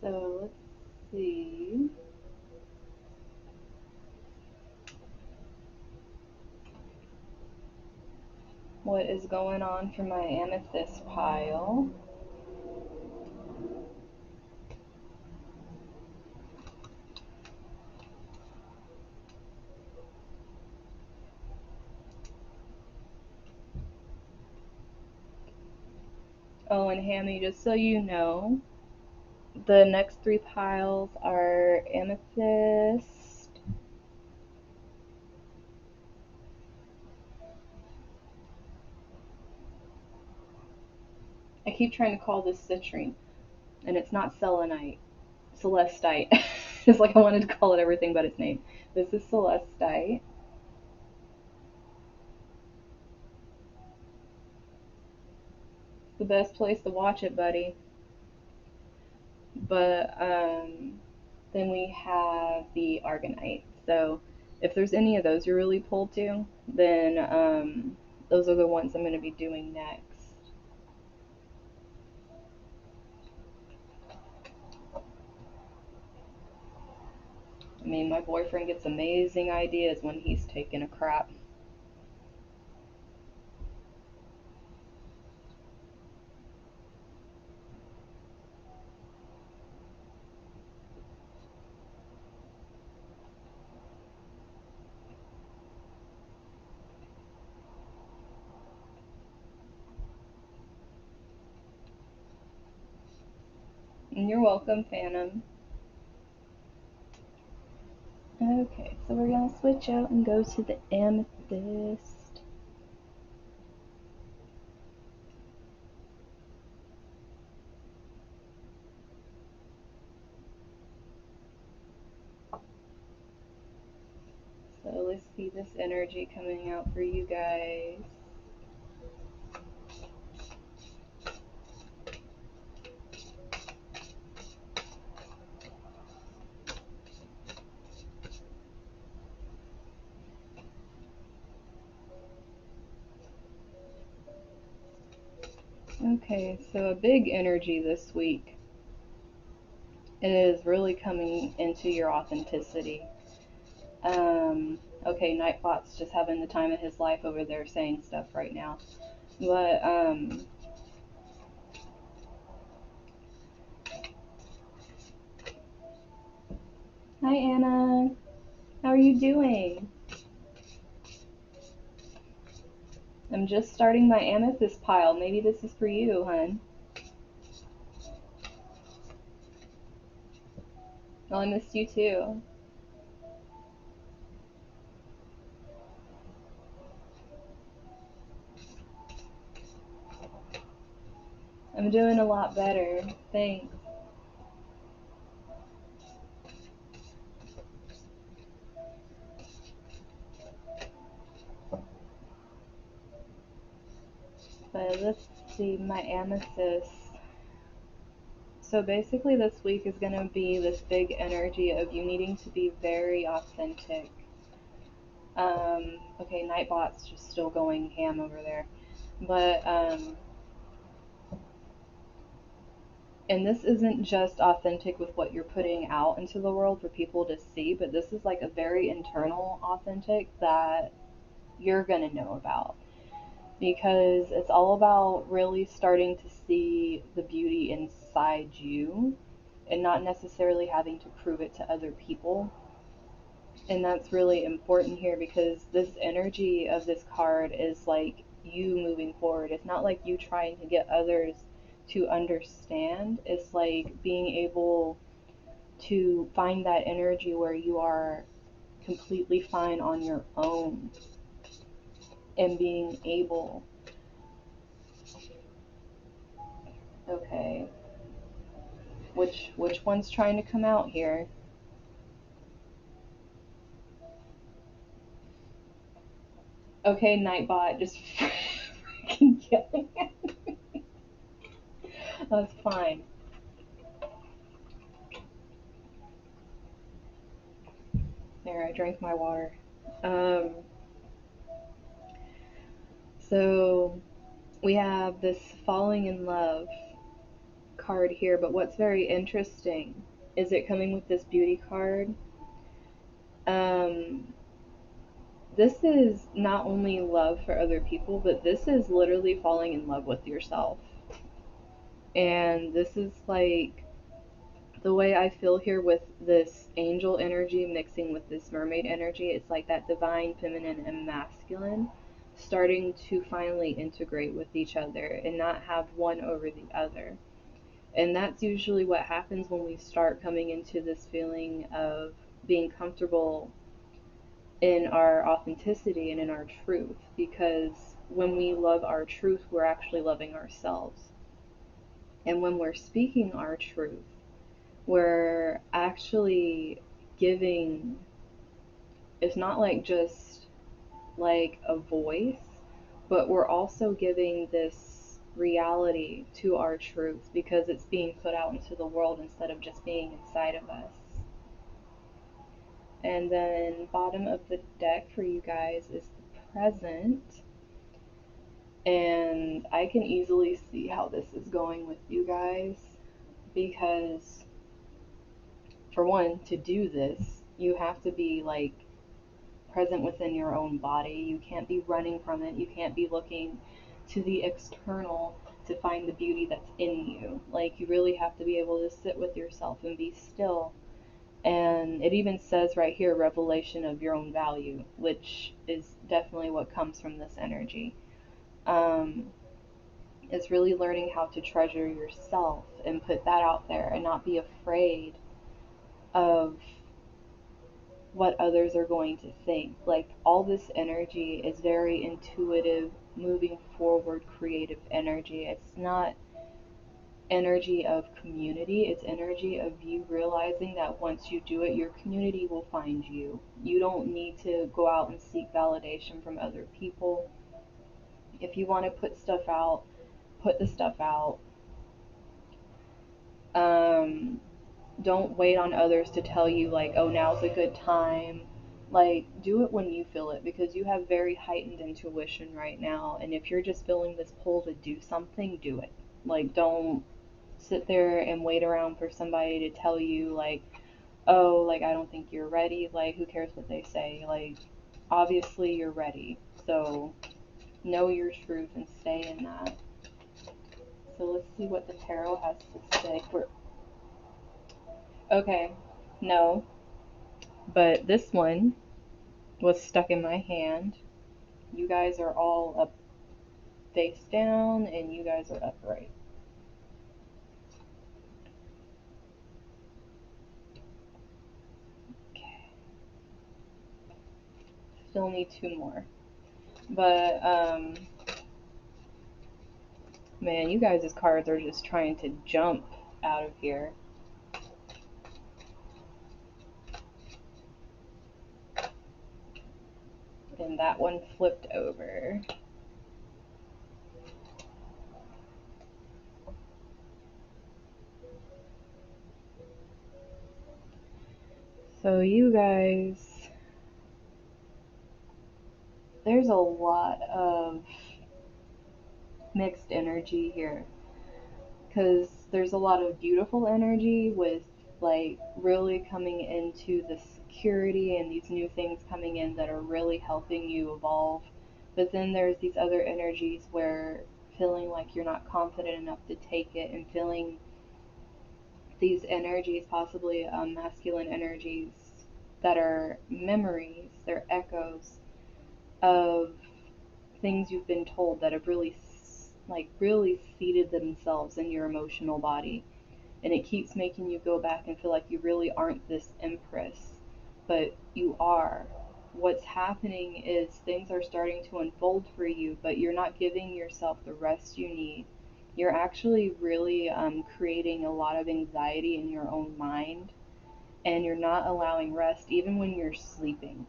[SPEAKER 1] so let's see what is going on for my amethyst pile. Oh, and Hammy, just so you know, the next three piles are amethyst. I keep trying to call this citrine, and it's not selenite. Celestite. It's like I wanted to call it everything but its name. This is Celestite. It's the best place to watch it, buddy. But then we have the Argonite. So if there's any of those you're really pulled to, then those are the ones I'm going to be doing next. I mean, my boyfriend gets amazing ideas when he's taking a crap. You're welcome, Phantom. Okay, so we're gonna switch out and go to the amethyst. So let's see this energy coming out for you guys. Okay, so a big energy this week. It is really coming into your authenticity. Okay, Nightbot's just having the time of his life over there saying stuff right now. But, hi Anna. How are you doing? I'm just starting my amethyst pile. Maybe this is for you, hun. Well, I missed you too. I'm doing a lot better. Thanks. But let's see, my amethyst. So basically, this week is going to be this big energy of you needing to be very authentic. Okay, Nightbot's just still going ham over there. But, and this isn't just authentic with what you're putting out into the world for people to see, but this is like a very internal authentic that you're going to know about. Because it's all about really starting to see the beauty inside you and not necessarily having to prove it to other people. And that's really important here because this energy of this card is like you moving forward. It's not like you trying to get others to understand. It's like being able to find that energy where you are completely fine on your own and being able. Okay, which one's trying to come out here? Okay, Nightbot, just freaking yelling at me. That's fine. There, I drank my water. Um, so we have this falling in love card here, but what's very interesting is it coming with this beauty card. Um, this is not only love for other people, but this is literally falling in love with yourself. And this is like the way I feel here with this angel energy mixing with this mermaid energy. It's like that divine feminine and masculine starting to finally integrate with each other and not have one over the other. And that's usually what happens when we start coming into this feeling of being comfortable in our authenticity and in our truth, because when we love our truth, we're actually loving ourselves. And when we're speaking our truth, we're actually giving, it's not like just like a voice, but we're also giving this reality to our truth because it's being put out into the world instead of just being inside of us. And then bottom of the deck for you guys is the present. And I can easily see how this is going with you guys because, for one, to do this, you have to be like present within your own body. You can't be running from it. You can't be looking to the external to find the beauty that's in you. Like, you really have to be able to sit with yourself and be still. And it even says right here, revelation of your own value, which is definitely what comes from this energy. Um, It's really learning how to treasure yourself and put that out there and not be afraid of what others are going to think. Like, all this energy is very intuitive, moving forward, creative energy. It's not energy of community, it's energy of you realizing that once you do it, your community will find you. You don't need to go out and seek validation from other people. If you want to put stuff out, put the stuff out. Um, don't wait on others to tell you, like, oh, now's a good time. Like, do it when you feel it, because you have very heightened intuition right now. And if you're just feeling this pull to do something, do it. Like, don't sit there and wait around for somebody to tell you, like, oh, like, I don't think you're ready. Like, who cares what they say? Like, obviously you're ready. So know your truth and stay in that. So let's see what the tarot has to say. Okay, no, but this one was stuck in my hand. You guys are all up face down, and you guys are upright. Okay, still need two more. But, man, you guys' cards are just trying to jump out of here. And that one flipped over. So you guys, there's a lot of mixed energy here, because there's a lot of beautiful energy with, like, really coming into the security and these new things coming in that are really helping you evolve. But then there's these other energies where feeling like you're not confident enough to take it, and feeling these energies, possibly masculine energies, that are memories, they're echoes of things you've been told that have really, like, really seated themselves in your emotional body. And it keeps making you go back and feel like you really aren't this empress, but you are. What's happening is things are starting to unfold for you, but you're not giving yourself the rest you need. You're actually really creating a lot of anxiety in your own mind, and you're not allowing rest even when you're sleeping,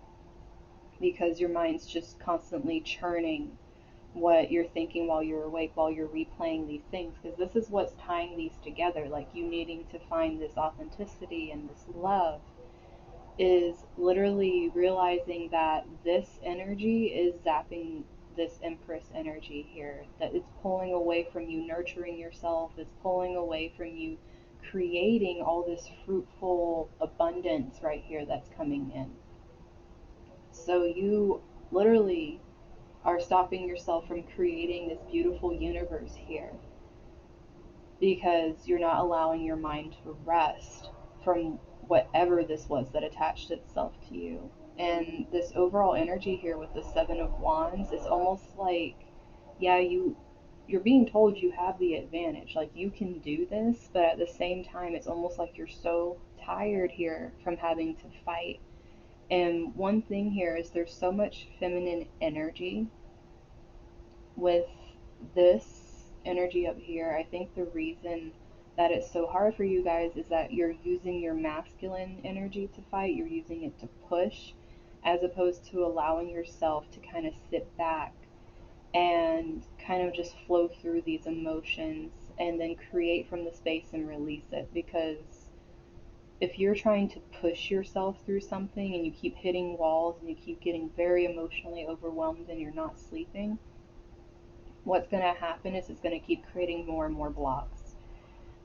[SPEAKER 1] because your mind's just constantly churning what you're thinking while you're awake, while you're replaying these things, because this is what's tying these together. Like, you needing to find this authenticity and this love is literally realizing that this energy is zapping this empress energy here, that it's pulling away from you nurturing yourself, it's pulling away from you creating all this fruitful abundance right here that's coming in. So you literally are stopping yourself from creating this beautiful universe here, because you're not allowing your mind to rest from whatever this was that attached itself to you. And this overall energy here with the Seven of Wands, it's almost like, yeah, you're being told you have the advantage, like you can do this, but at the same time it's almost like you're so tired here from having to fight. And one thing here is there's so much feminine energy with this energy up here. I think the reason that it's so hard for you guys is that you're using your masculine energy to fight, you're using it to push, as opposed to allowing yourself to kind of sit back and kind of just flow through these emotions and then create from the space and release it. Because if you're trying to push yourself through something and you keep hitting walls and you keep getting very emotionally overwhelmed and you're not sleeping, what's going to happen is it's going to keep creating more and more blocks.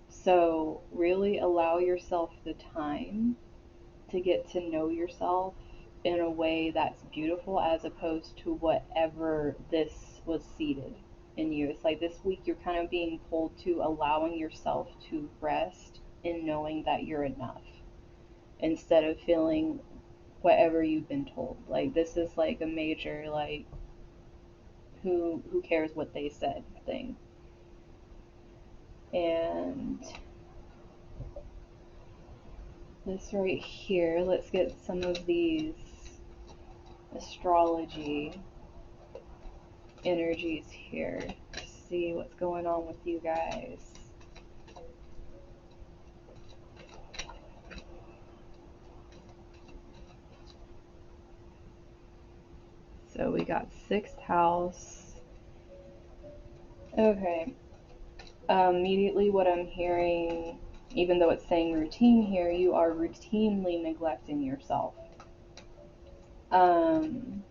[SPEAKER 1] So really allow yourself the time to get to know yourself in a way that's beautiful, as opposed to whatever this was seated in you. It's like this week you're kind of being pulled to allowing yourself to rest in knowing that you're enough, instead of feeling whatever you've been told. Like, this is like a major, like, who cares what they said thing. this right here, let's get some of these astrology energies here. See what's going on with you guys. So we got sixth house. Okay. Immediately what I'm hearing, even though it's saying routine here, you are routinely neglecting yourself.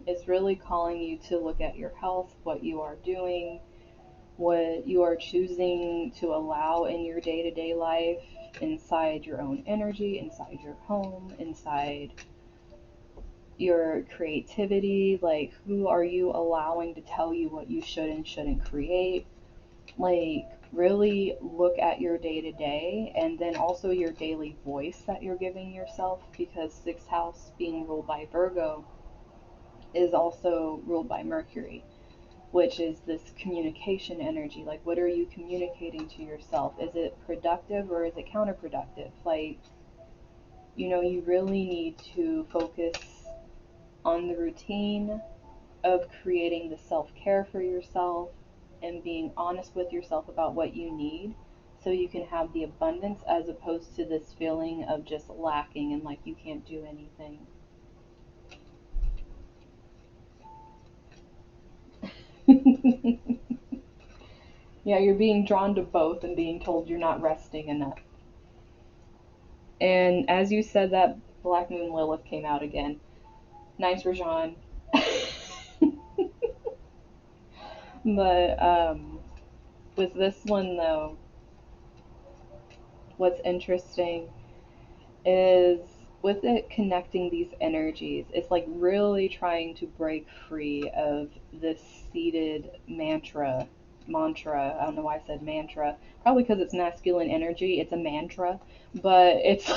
[SPEAKER 1] It's really calling you to look at your health, what you are doing, what you are choosing to allow in your day to day life, inside your own energy, inside your home, inside your creativity. Like, who are you allowing to tell you what you should and shouldn't create? Like, really look at your day to day and then also your daily voice that you're giving yourself, because sixth house being ruled by Virgo is also ruled by Mercury, which is this communication energy. Like, what are you communicating to yourself? Is it productive or is it counterproductive? Like, you really need to focus on the routine of creating the self care for yourself and being honest with yourself about what you need so you can have the abundance, as opposed to this feeling of just lacking and like you can't do anything. Yeah, you're being drawn to both and being told you're not resting enough. And as you said, that Black Moon Lilith came out again. Nice, Rajan. But with this one, though, what's interesting is with it connecting these energies, it's like really trying to break free of this seated mantra. I don't know why I said mantra. Probably because it's masculine energy. It's a mantra, but it's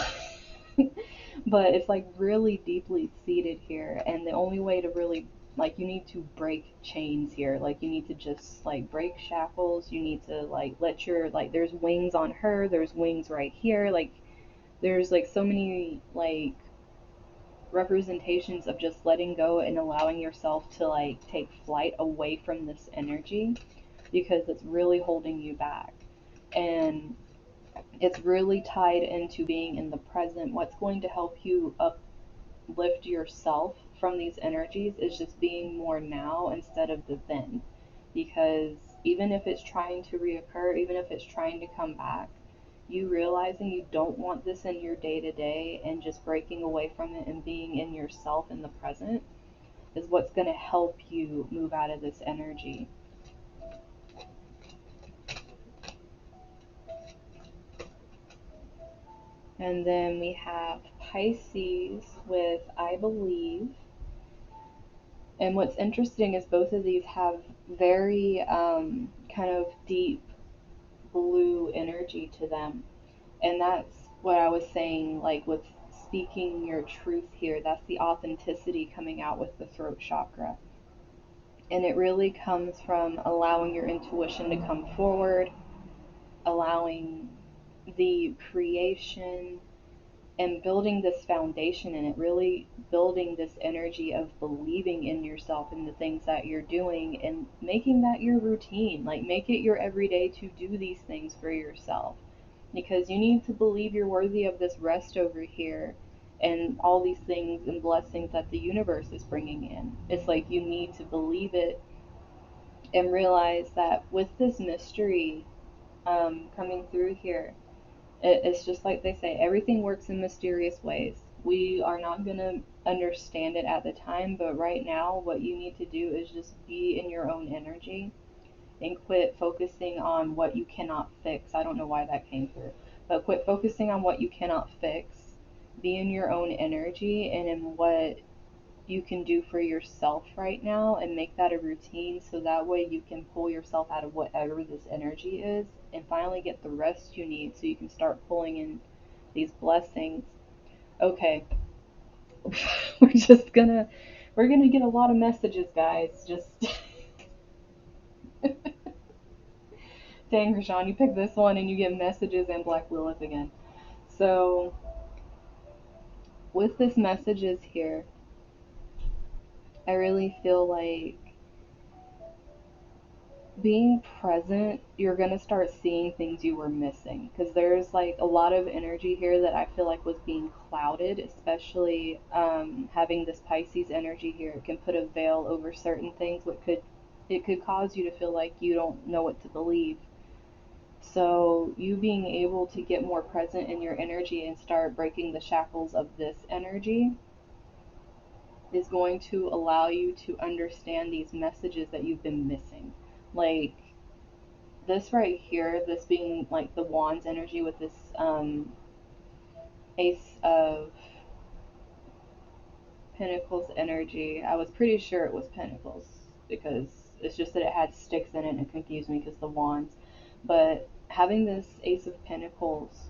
[SPEAKER 1] but it's like really deeply seated here, and the only way to really, like, you need to break chains here. Like, you need to just like break shackles. You need to like let your, like, there's wings on her, there's wings right here. Like, there's like so many like representations of just letting go and allowing yourself to like take flight away from this energy, because it's really holding you back. And it's really tied into being in the present. What's going to help you uplift yourself from these energies is just being more now instead of the then. Because even if it's trying to reoccur, even if it's trying to come back, you realizing you don't want this in your day to day and just breaking away from it and being in yourself in the present is what's going to help you move out of this energy. And then we have Pisces with I believe. And what's interesting is both of these have very kind of deep blue energy to them. And that's what I was saying, like with speaking your truth here. That's the authenticity coming out with the throat chakra. And it really comes from allowing your intuition to come forward, allowing the creation and building this foundation, and it really building this energy of believing in yourself and the things that you're doing and making that your routine. Like, make it your everyday to do these things for yourself, because you need to believe you're worthy of this rest over here and all these things and blessings that the universe is bringing in. It's like you need to believe it and realize that with this mystery coming through here, it's just like they say, everything works in mysterious ways. We are not going to understand it at the time, but right now, what you need to do is just be in your own energy and quit focusing on what you cannot fix. I don't know why that came through, but quit focusing on what you cannot fix. Be in your own energy and in what you can do for yourself right now, and make that a routine so that way you can pull yourself out of whatever this energy is and finally get the rest you need so you can start pulling in these blessings. Okay. we're just gonna we're gonna get a lot of messages, guys. Just dang, Rashawn, you pick this one and you get messages and Black Lilith again. So with this messages here, I really feel like being present, you're going to start seeing things you were missing. Because there's like a lot of energy here that I feel like was being clouded, especially having this Pisces energy here. It can put a veil over certain things, it could cause you to feel like you don't know what to believe. So, you being able to get more present in your energy and start breaking the shackles of this energy is going to allow you to understand these messages that you've been missing. Like this right here, this being like the Wands energy with this Ace of Pentacles energy. I was pretty sure it was Pentacles because it's just that it had sticks in it and it confused me because the Wands. But having this Ace of Pentacles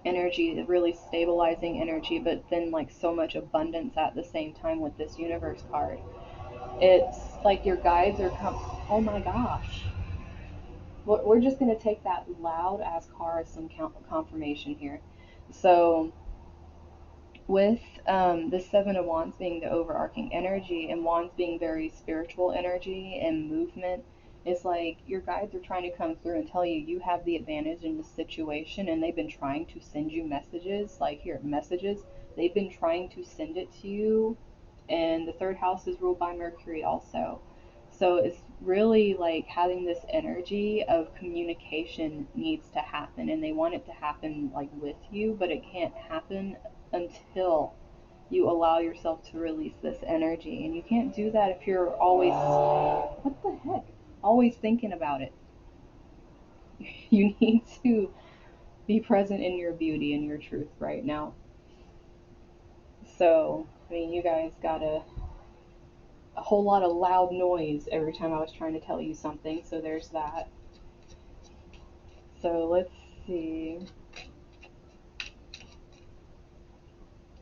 [SPEAKER 1] energy, really stabilizing energy, but then like so much abundance at the same time with this Universe card. It's like your guides are oh my gosh. We're just going to take that loud ass car as some confirmation here. So with the Seven of Wands being the overarching energy and Wands being very spiritual energy and movement, it's like your guides are trying to come through and tell you you have the advantage in this situation, and they've been trying to send you messages, like here, messages. They've been trying to send it to you, and the third house is ruled by Mercury also. So it's really like having this energy of communication needs to happen, and they want it to happen like with you, but it can't happen until you allow yourself to release this energy. And you can't do that if you're always, what the heck, always thinking about it. You need to be present in your beauty and your truth right now. So, I mean, you guys got a whole lot of loud noise every time I was trying to tell you something, so there's that. So let's see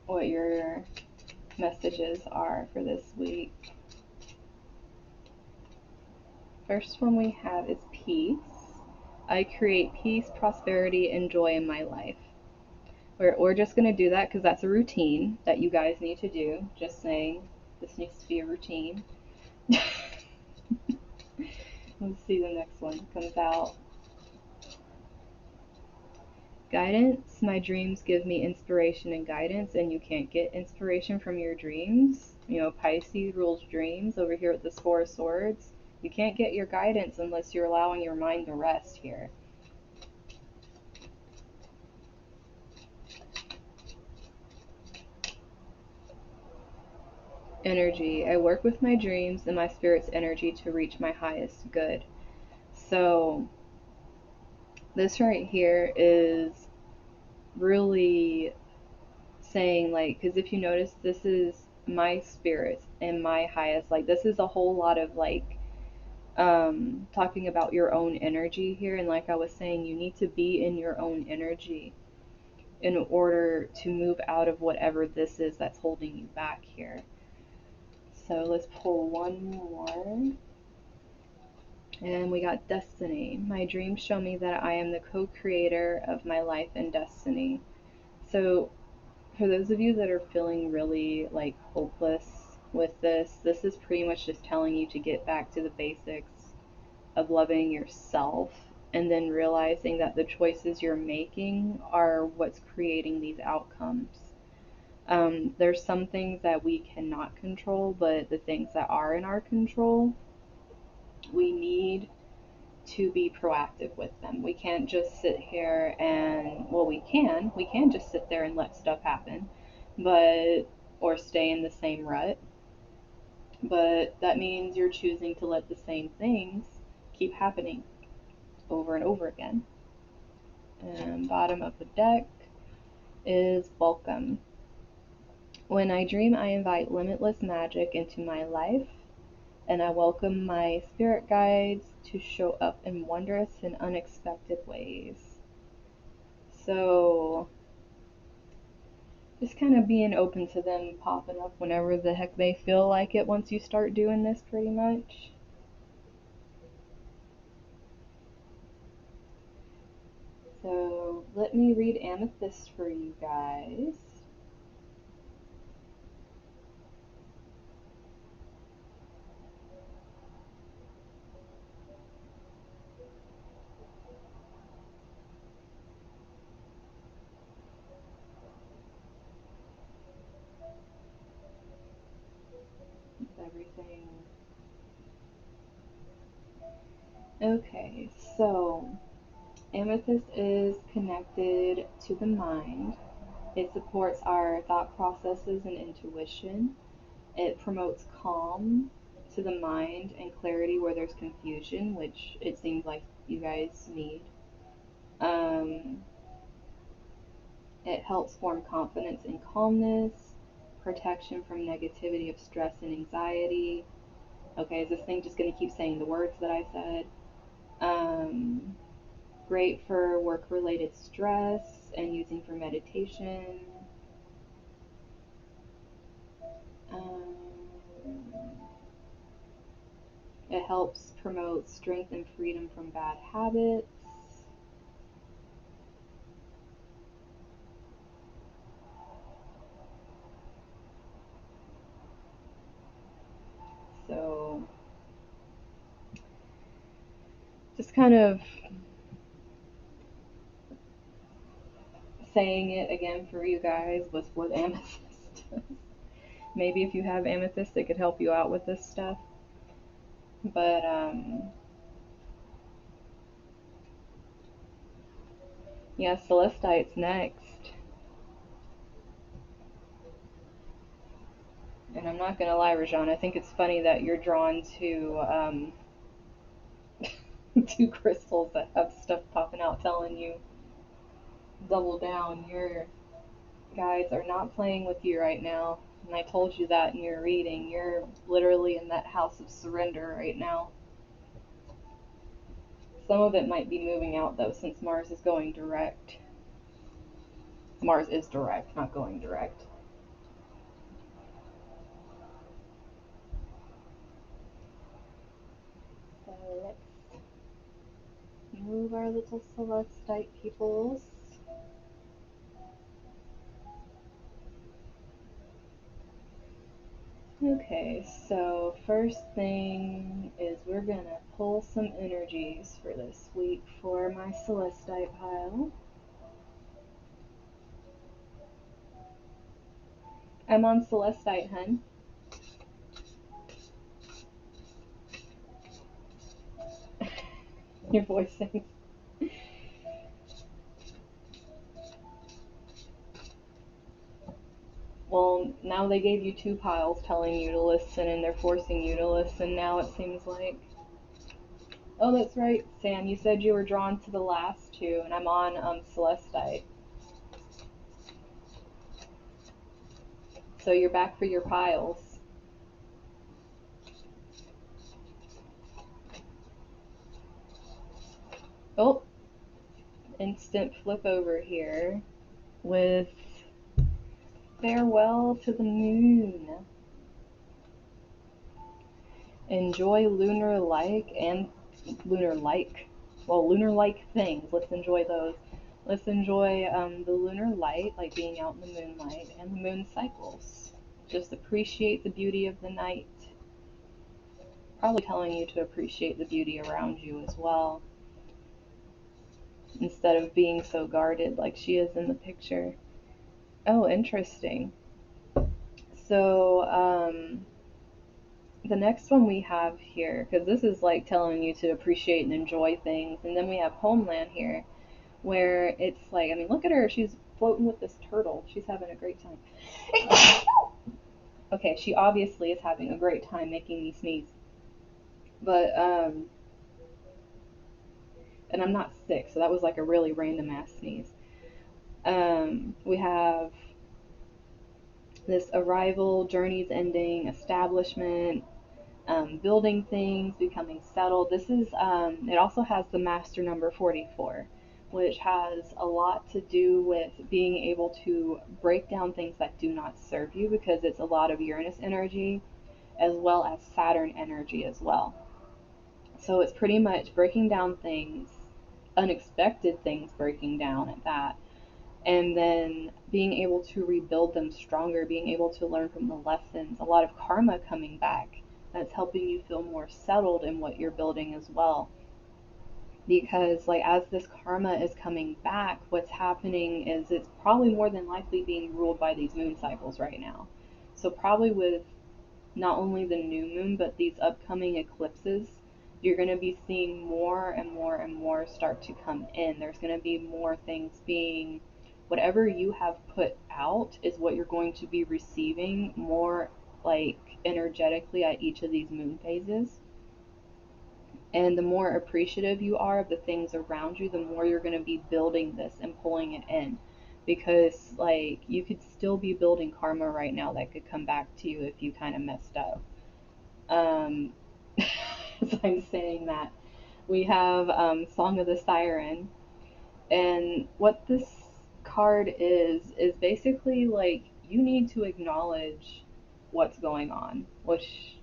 [SPEAKER 1] what your messages are for this week. First one we have is peace. I create peace, prosperity, and joy in my life. We're just going to do that because that's a routine that you guys need to do. Just saying, this needs to be a routine. Let's see the next one comes out. Guidance. My dreams give me inspiration and guidance, and you can't get inspiration from your dreams. You know, Pisces rules dreams over here with this Four of Swords. You can't get your guidance unless you're allowing your mind to rest here. Energy. I work with my dreams and my spirit's energy to reach my highest good. So, this right here is really saying, like, because if you notice, this is my spirit and my highest, like, this is a whole lot of, like, talking about your own energy here. And like I was saying, you need to be in your own energy in order to move out of whatever this is that's holding you back here. So let's pull one more. And we got destiny. My dreams show me that I am the co-creator of my life and destiny. So for those of you that are feeling really like hopeless with this is pretty much just telling you to get back to the basics of loving yourself, and then realizing that the choices you're making are what's creating these outcomes. There's some things that we cannot control, but the things that are in our control, we need to be proactive with them. We can't just sit here and, well, we can just sit there and let stuff happen, but, or stay in the same rut, but that means you're choosing to let the same things keep happening over and over again. And bottom of the deck is welcome. When I dream, I invite limitless magic into my life, and I welcome my spirit guides to show up in wondrous and unexpected ways. So, just kind of being open to them popping up whenever the heck they feel like it once you start doing this, pretty much. So, let me read Amethyst for you guys. interesting. Okay, so amethyst is connected to the mind. It supports our thought processes and intuition. It promotes calm to the mind and clarity where there's confusion, which it seems like you guys need. Um, it helps form confidence and calmness, protection from negativity of stress and anxiety. Okay, is this thing just going to keep saying the words that I said? Um, Great for work related stress and using for meditation. Um, it helps promote strength and freedom from bad habits. So, just kind of saying it again for you guys with what amethyst does. Maybe if you have amethyst, it could help you out with this stuff. But, yeah, celestite's next. And I'm not gonna lie, Rajan, I think it's funny that you're drawn to crystals that have stuff popping out telling you double down. Your guides are not playing with you right now. And I told you that in your reading. You're literally in that house of surrender right now. Some of it might be moving out though, since Mars is going direct. Mars is direct, not going direct. So let's move our little celestite peoples. Okay, so first thing is we're gonna pull some energies for this week for my celestite pile. I'm on celestite, hun. Your voice sings. Well, now they gave you two piles telling you to listen and they're forcing you to listen now, it seems like. Oh, that's right, Sam. You said you were drawn to the last two, and I'm on celestite. So you're back for your piles. Oh, instant flip over here with farewell to the moon. Enjoy lunar like things. Let's enjoy those. Let's enjoy the lunar light, like being out in the moonlight, and the moon cycles. Just appreciate the beauty of the night. Probably telling you to appreciate the beauty around you as well, instead of being so guarded like she is in the picture. Oh, interesting. So, the next one we have here, because this is like telling you to appreciate and enjoy things, and then we have Homeland here, where it's like, I mean, look at her. She's floating with this turtle. She's having a great time. Okay, she obviously is having a great time making me sneeze. But, and I'm not sick, so that was like a really random ass sneeze. We have this arrival, journeys ending, establishment, building things, becoming settled. This is, it also has the master number 44, which has a lot to do with being able to break down things that do not serve you, because it's a lot of Uranus energy as well as Saturn energy as well. So it's pretty much breaking down things, unexpected things breaking down at that, and then being able to rebuild them stronger, being able to learn from the lessons, a lot of karma coming back that's helping you feel more settled in what you're building as well. Because, like, as this karma is coming back, what's happening is it's probably more than likely being ruled by these moon cycles right now. So, probably with not only the new moon, but these upcoming eclipses, you're going to be seeing more and more and more start to come in. There's going to be more things being, whatever you have put out is what you're going to be receiving more like energetically at each of these moon phases. And the more appreciative you are of the things around you, the more you're going to be building this and pulling it in. Because, like, you could still be building karma right now that could come back to you if you kind of messed up. Um, as I'm saying that, we have Song of the Siren. And what this card is basically like you need to acknowledge what's going on, which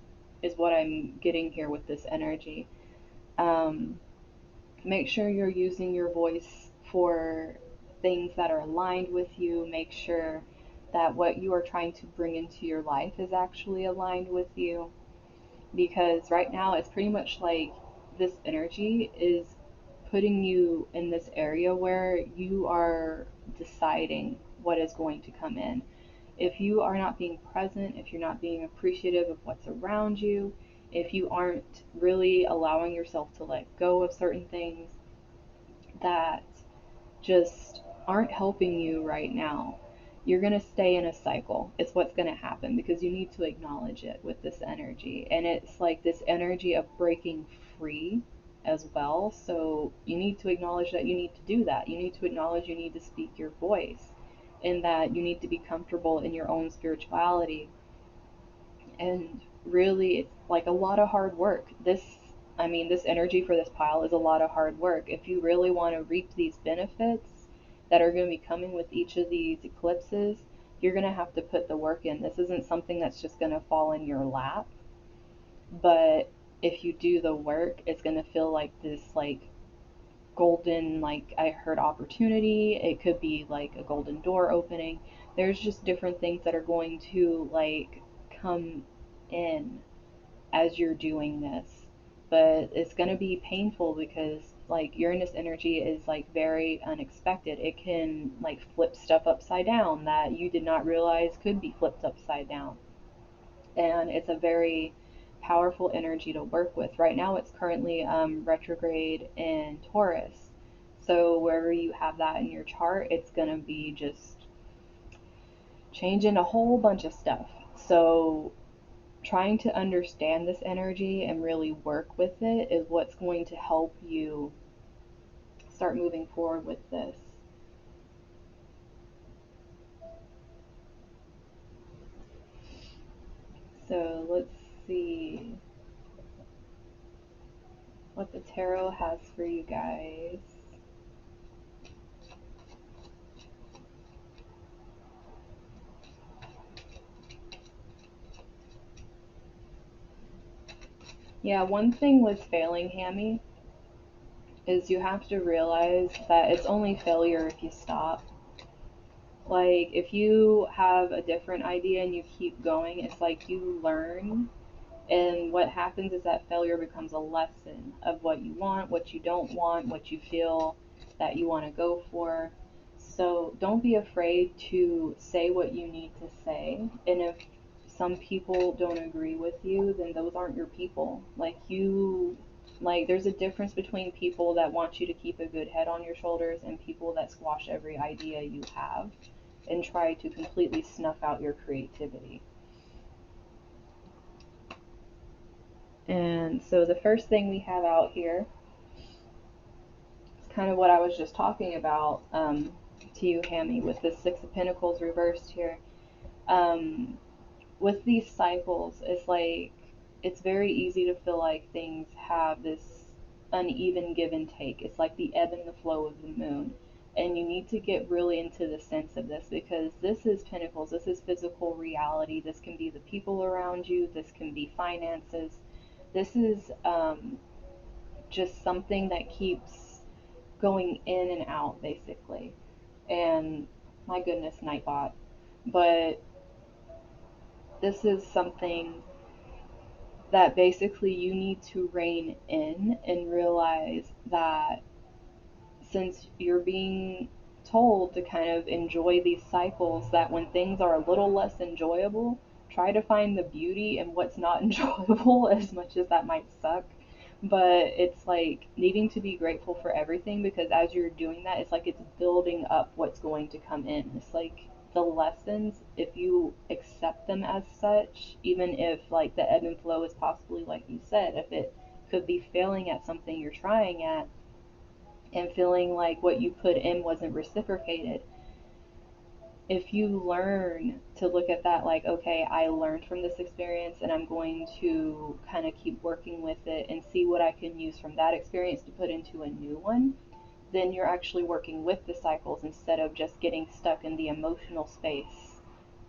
[SPEAKER 1] is what I'm getting here with this energy. Um, Make sure you're using your voice for things that are aligned with you. Make sure that what you are trying to bring into your life is actually aligned with you. Because right now, it's pretty much like this energy is putting you in this area where you are deciding what is going to come in. If you are not being present, if you're not being appreciative of what's around you, if you aren't really allowing yourself to let go of certain things that just aren't helping you right now, you're going to stay in a cycle. It's what's going to happen because you need to acknowledge it with this energy. And it's like this energy of breaking free as well. So you need to acknowledge that you need to do that. You need to acknowledge you need to speak your voice and that you need to be comfortable in your own spirituality. And really, it's like a lot of hard work. This energy for this pile is a lot of hard work. If you really want to reap these benefits that are going to be coming with each of these eclipses, you're going to have to put the work in. This isn't something that's just going to fall in your lap, but if you do the work, it's going to feel like this, like, golden, like, I heard opportunity. It could be like a golden door opening. There's just different things that are going to, like, come in as you're doing this. But it's going to be painful because, like, Uranus energy is like very unexpected. It can like flip stuff upside down that you did not realize could be flipped upside down. And it's a very powerful energy to work with. Right now, it's currently retrograde in Taurus. So, wherever you have that in your chart, it's going to be just changing a whole bunch of stuff. So, trying to understand this energy and really work with it is what's going to help you start moving forward with this. So, let's see what the tarot has for you guys. Yeah, one thing with failing, Hammy, is you have to realize that it's only failure if you stop. Like, if you have a different idea and you keep going, it's like you learn. And what happens is that failure becomes a lesson of what you want, what you don't want, what you feel that you want to go for. So don't be afraid to say what you need to say. And if some people don't agree with you, then those aren't your people. There's a difference between people that want you to keep a good head on your shoulders and people that squash every idea you have and try to completely snuff out your creativity. And so the first thing we have out here is kind of what I was just talking about to you, Hammy, with the Six of Pentacles reversed here. Um, with these cycles, it's like it's very easy to feel like things have this uneven give and take. It's like the ebb and the flow of the moon. And you need to get really into the sense of this because this is pentacles, this is physical reality, this can be the people around you, this can be finances, this is just something that keeps going in and out, basically. And my goodness, Nightbot. But this is something that basically you need to rein in and realize that since you're being told to kind of enjoy these cycles, that when things are a little less enjoyable, try to find the beauty in what's not enjoyable, as much as that might suck. But it's like needing to be grateful for everything, because as you're doing that, it's like it's building up what's going to come in. It's like the lessons, if you accept them as such, even if like the ebb and flow is possibly, like you said, if it could be failing at something you're trying at and feeling like what you put in wasn't reciprocated, if you learn to look at that like, okay, I learned from this experience and I'm going to kind of keep working with it and see what I can use from that experience to put into a new one, then you're actually working with the cycles instead of just getting stuck in the emotional space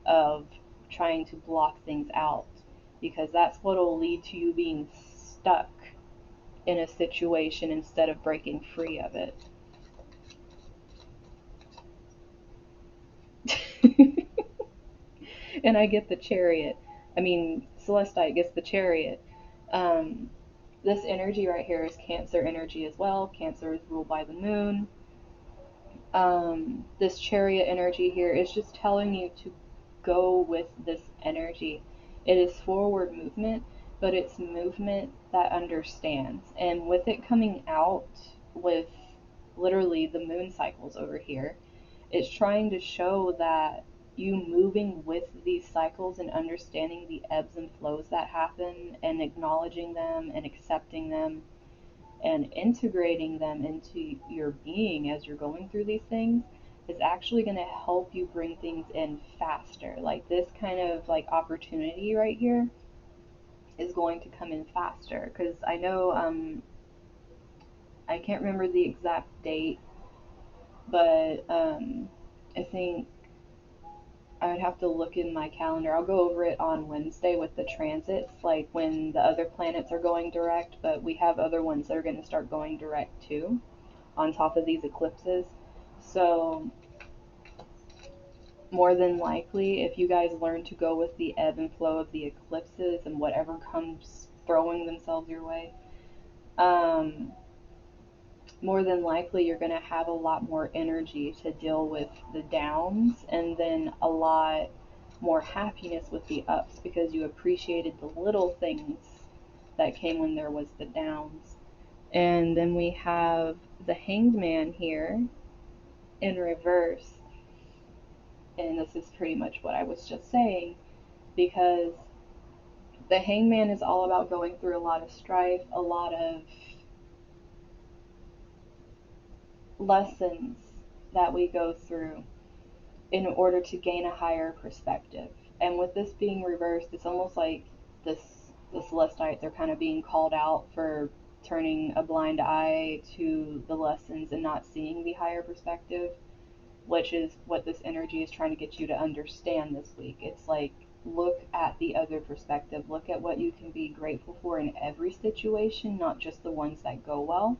[SPEAKER 1] of trying to block things out. Because that's what will lead to you being stuck in a situation instead of breaking free of it. And I get the chariot. I mean, Celestite gets the chariot. Um, this energy right here is Cancer energy as well. Cancer is ruled by the moon. This chariot energy here is just telling you to go with this energy. It is forward movement, but it's movement that understands. And with it coming out with literally the moon cycles over here, it's trying to show that you moving with these cycles and understanding the ebbs and flows that happen and acknowledging them and accepting them and integrating them into your being as you're going through these things is actually going to help you bring things in faster. Like this kind of like opportunity right here is going to come in faster, because I know I can't remember the exact date, but I think I would have to look in my calendar. I'll go over it on Wednesday with the transits, like when the other planets are going direct, but we have other ones that are going to start going direct too, on top of these eclipses. So, more than likely, if you guys learn to go with the ebb and flow of the eclipses and whatever comes throwing themselves your way, um, more than likely you're going to have a lot more energy to deal with the downs, and then a lot more happiness with the ups, because you appreciated the little things that came when there was the downs. And then we have the Hanged Man here in reverse, and this is pretty much what I was just saying, because the Hangman is all about going through a lot of strife, a lot of lessons that we go through in order to gain a higher perspective. And with this being reversed, it's almost like this the Celestites are kind of being called out for turning a blind eye to the lessons and not seeing the higher perspective, which is what this energy is trying to get you to understand this week. It's like, look at the other perspective, look at what you can be grateful for in every situation, not just the ones that go well.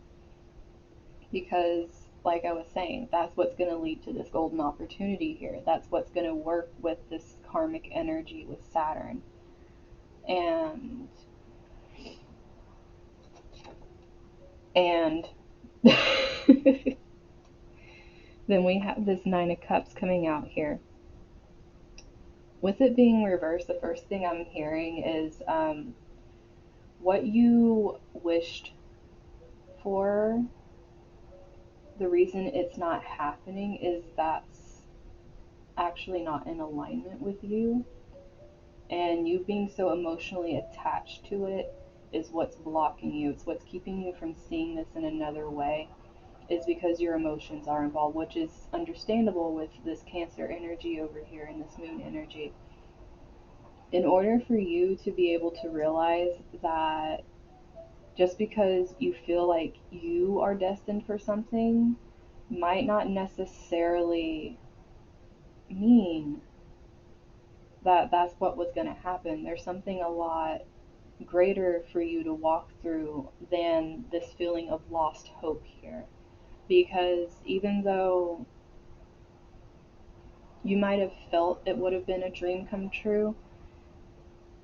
[SPEAKER 1] Because, like I was saying, that's what's going to lead to this golden opportunity here. That's what's going to work with this karmic energy with Saturn. And, and, then we have this Nine of Cups coming out here. With it being reversed, the first thing I'm hearing is what you wished for, the reason it's not happening is that's actually not in alignment with you. And you being so emotionally attached to it is what's blocking you. It's what's keeping you from seeing this in another way, is because your emotions are involved, which is understandable with this Cancer energy over here and this Moon energy. In order for you to be able to realize that just because you feel like you are destined for something might not necessarily mean that that's what was going to happen. There's something a lot greater for you to walk through than this feeling of lost hope here. Because even though you might have felt it would have been a dream come true,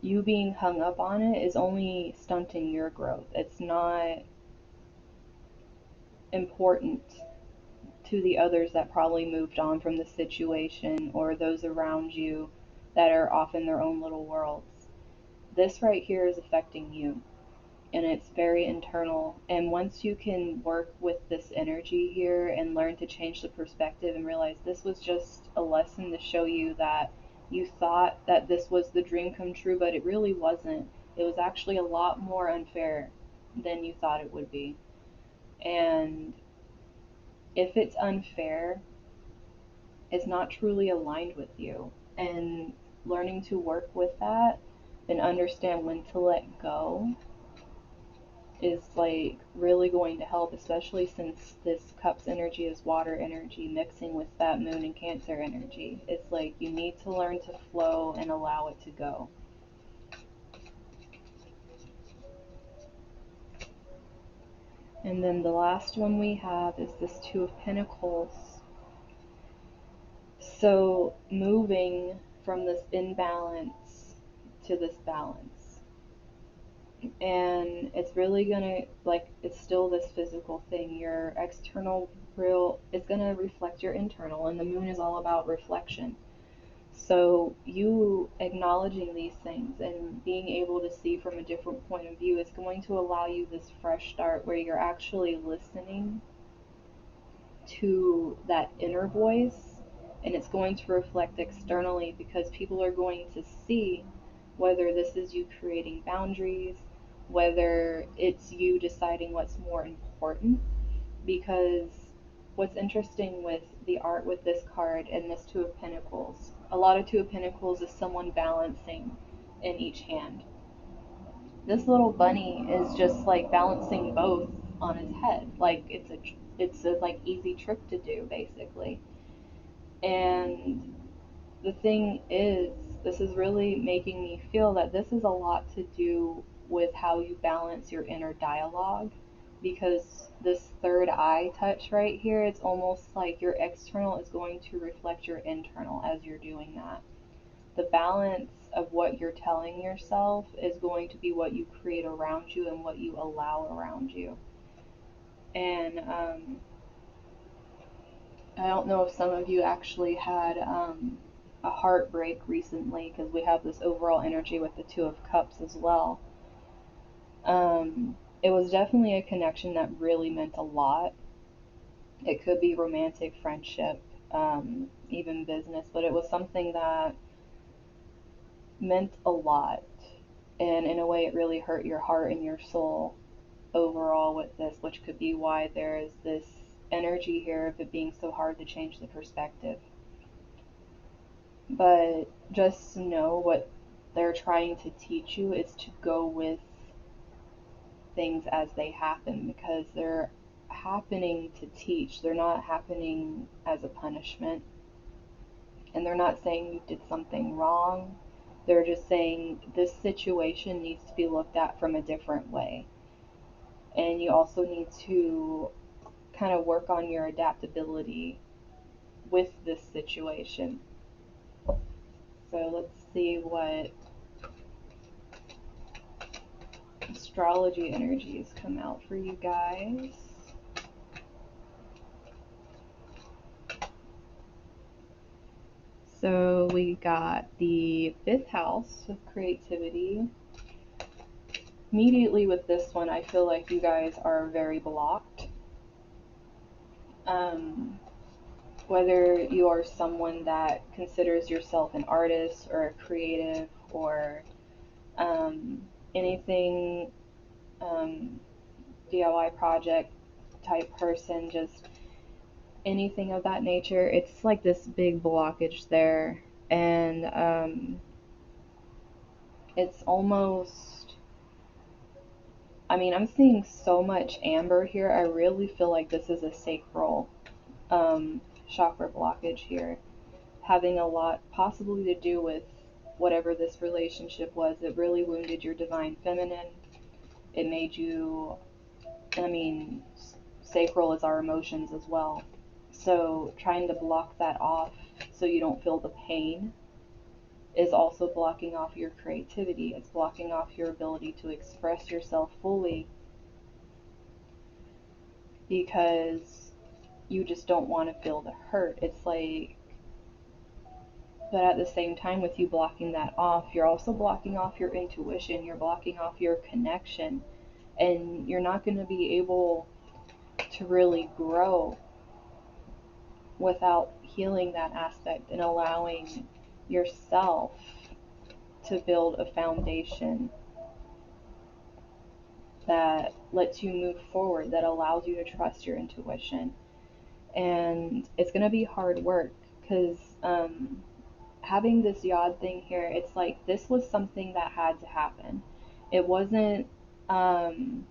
[SPEAKER 1] you being hung up on it is only stunting your growth. It's not important to the others that probably moved on from the situation, or those around you that are off in their own little worlds. This right here is affecting you, and it's very internal. And once you can work with this energy here and learn to change the perspective and realize this was just a lesson to show you that you thought that this was the dream come true, but it really wasn't. It was actually a lot more unfair than you thought it would be. And if it's unfair, it's not truly aligned with you. And learning to work with that and understand when to let go is like really going to help, especially since this cup's energy is water energy mixing with that moon and cancer energy. It's like you need to learn to flow and allow it to go. And then the last one we have is this Two of Pentacles. So moving from this imbalance to this balance. And it's really gonna, like, it's still this physical thing. Your external real, it's gonna reflect your internal, and the moon is all about reflection. So you acknowledging these things and being able to see from a different point of view is going to allow you this fresh start where you're actually listening to that inner voice, and it's going to reflect externally because people are going to see whether this is you creating boundaries, whether it's you deciding what's more important. Because what's interesting with the art with this card and this Two of Pentacles, a lot of Two of Pentacles is someone balancing in each hand. This little bunny is just like balancing both on his head, like it's a like easy trick to do basically. And the thing is, this is really making me feel that this is a lot to do with how you balance your inner dialogue, because this third eye touch right here, it's almost like your external is going to reflect your internal as you're doing that. The balance of what you're telling yourself is going to be what you create around you and what you allow around you. And I don't know if some of you actually had a heartbreak recently, because we have this overall energy with the Two of Cups as well. It was definitely a connection that really meant a lot. It could be romantic, friendship, even business, but it was something that meant a lot. And in a way, it really hurt your heart and your soul overall with this, which could be why there is this energy here of it being so hard to change the perspective. But just know what they're trying to teach you is to go with things as they happen, because they're happening to teach. They're not happening as a punishment. And they're not saying you did something wrong. They're just saying this situation needs to be looked at from a different way. And you also need to kind of work on your adaptability with this situation. So let's see what astrology energies come out for you guys. So we got the 5th house of creativity. Immediately with this one, I feel like you guys are very blocked. Whether you are someone that considers yourself an artist or a creative or anything DIY project type person, just anything of that nature, it's like this big blockage there. And it's almost, I mean, I'm seeing so much amber here. I really feel like this is a sacral chakra blockage here, having a lot possibly to do with whatever this relationship was. It really wounded your divine feminine. It made you, I mean, sacral is our emotions as well. So trying to block that off so you don't feel the pain is also blocking off your creativity. It's blocking off your ability to express yourself fully, because you just don't want to feel the hurt. It's like But at the same time, with you blocking that off, you're also blocking off your intuition, you're blocking off your connection, and you're not going to be able to really grow without healing that aspect and allowing yourself to build a foundation that lets you move forward, that allows you to trust your intuition. And it's going to be hard work because having this yod thing here, it's like this was something that had to happen. It wasn't, um,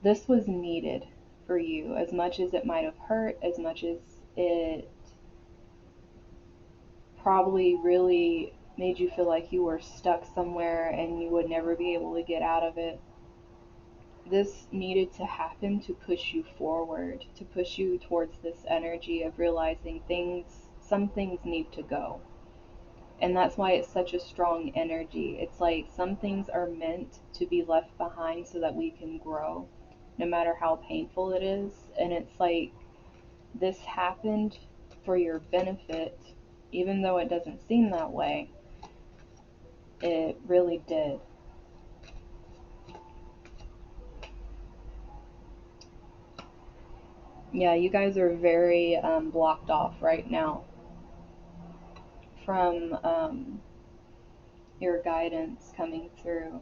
[SPEAKER 1] this was needed for you as much as it might have hurt, as much as it probably really made you feel like you were stuck somewhere and you would never be able to get out of it. This needed to happen to push you forward, to push you towards this energy of realizing some things need to go. And that's why it's such a strong energy. It's like some things are meant to be left behind so that we can grow, no matter how painful it is. And it's like this happened for your benefit, even though it doesn't seem that way. It really did. Yeah, you guys are very blocked off right now from your guidance coming through.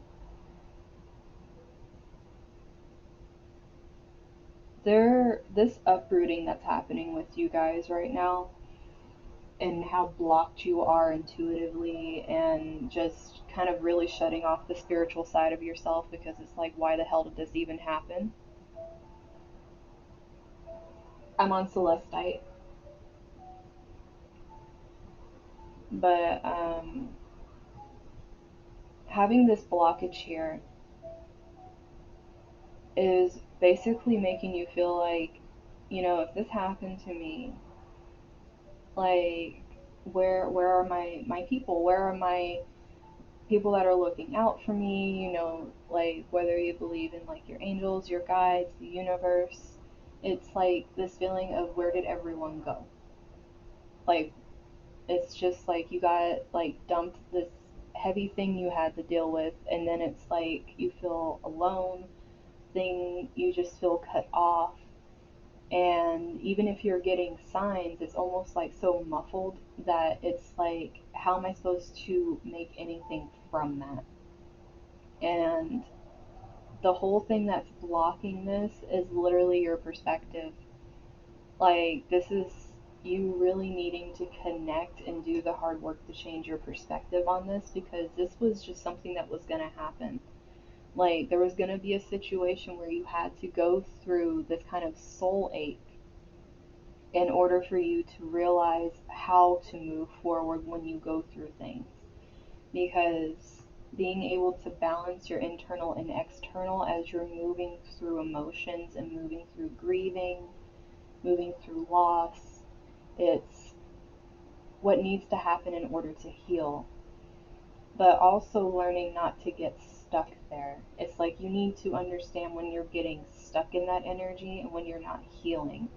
[SPEAKER 1] This uprooting that's happening with you guys right now, and how blocked you are intuitively, and just kind of really shutting off the spiritual side of yourself, because it's like, why the hell did this even happen? I'm on Celestite, but having this blockage here is basically making you feel like, if this happened to me, like, where are my people? Where are my people that are looking out for me? Like, whether you believe in like your angels, your guides, the universe, it's like this feeling of, where did everyone go? Like, it's just like you got like dumped this heavy thing you had to deal with, and then it's like you feel alone, thing you just feel cut off. And even if you're getting signs, it's almost like so muffled that it's like, how am I supposed to make anything from that? And the whole thing that's blocking this is literally your perspective. Like, this is you really needing to connect and do the hard work to change your perspective on this, because this was just something that was going to happen. Like, there was going to be a situation where you had to go through this kind of soul ache in order for you to realize how to move forward when you go through things. Because being able to balance your internal and external as you're moving through emotions and moving through grieving, moving through loss, it's what needs to happen in order to heal. But also learning not to get stuck there. It's like you need to understand when you're getting stuck in that energy and when you're not healing,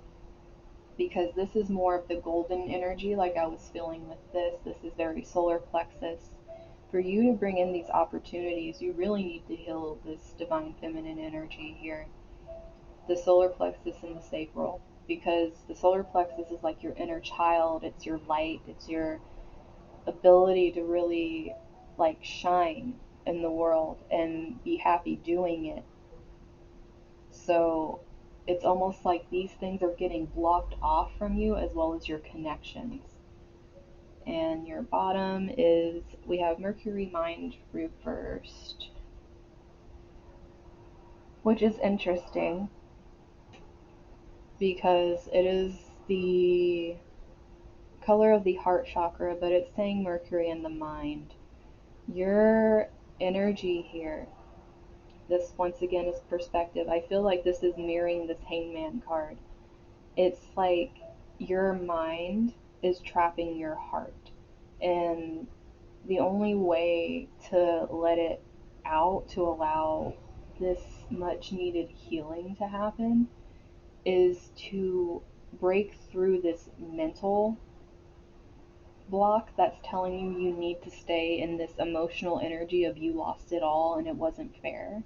[SPEAKER 1] because this is more of the golden energy, like I was feeling with this. This is very solar plexus. For you to bring in these opportunities, you really need to heal this divine feminine energy here, the solar plexus and the sacral, because the solar plexus is like your inner child, it's your light, it's your ability to really like shine in the world and be happy doing it. So it's almost like these things are getting blocked off from you, as well as your connections. And your bottom is, we have Mercury mind reversed, which is interesting because it is the color of the heart chakra, but it's saying Mercury in the mind. Your energy here, this once again is perspective. I feel like this is mirroring this Hangman card. It's like your mind is trapping your heart, and the only way to let it out, to allow this much needed healing to happen, is to break through this mental block that's telling you you need to stay in this emotional energy of you lost it all and it wasn't fair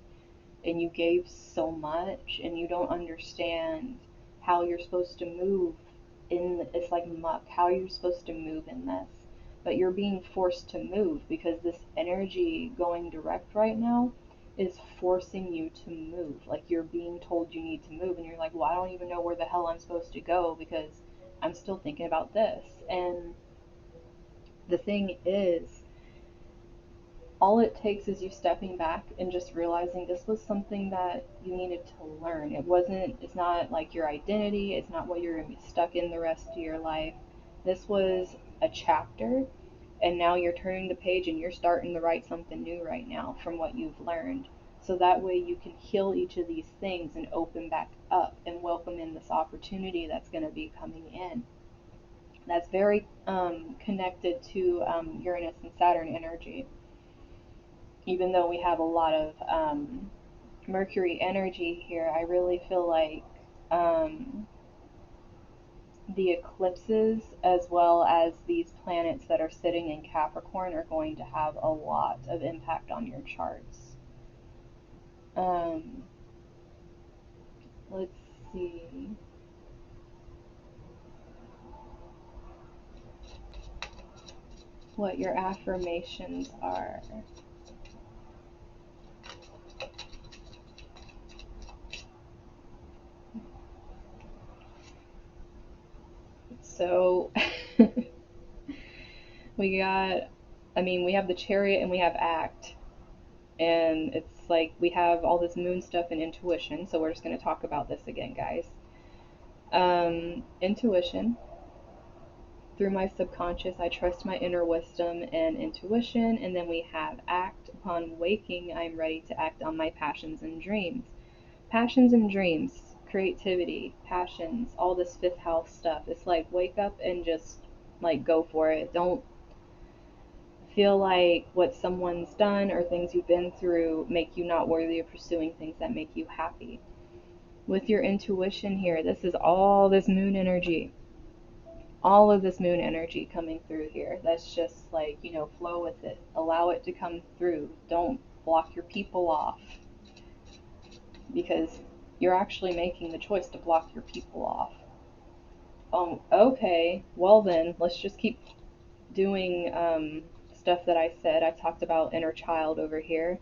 [SPEAKER 1] and you gave so much and you don't understand how you're supposed to move in it's like muck how you're supposed to move in this, but you're being forced to move because this energy going direct right now is forcing you to move. Like you're being told you need to move and you're like, well, I don't even know where the hell I'm supposed to go because I'm still thinking about this. And the thing is, all it takes is you stepping back and just realizing this was something that you needed to learn. It's not like your identity, it's not what you're going to be stuck in the rest of your life. This was a chapter, and now you're turning the page and you're starting to write something new right now from what you've learned. So that way you can heal each of these things and open back up and welcome in this opportunity that's going to be coming in. That's very connected to Uranus and Saturn energy. Even though we have a lot of Mercury energy here, I really feel like the eclipses, as well as these planets that are sitting in Capricorn, are going to have a lot of impact on your charts. Um, let's see. What your affirmations are. So we got, we have the Chariot and we have Act. And it's like we have all this moon stuff and intuition, so we're just going to talk about this again, guys. Intuition. Through my subconscious, I trust my inner wisdom and intuition. And then we have Act. Upon waking, I am ready to act on my passions and dreams. Passions and dreams, creativity, passions, all this fifth house stuff. It's like wake up and just like go for it. Don't feel like what someone's done or things you've been through make you not worthy of pursuing things that make you happy. With your intuition here, this is all this moon energy. All of this moon energy coming through here. That's just like, flow with it. Allow it to come through. Don't block your people off because you're actually making the choice to block your people off. Okay. Well, then, let's just keep doing stuff that I said. I talked about inner child over here.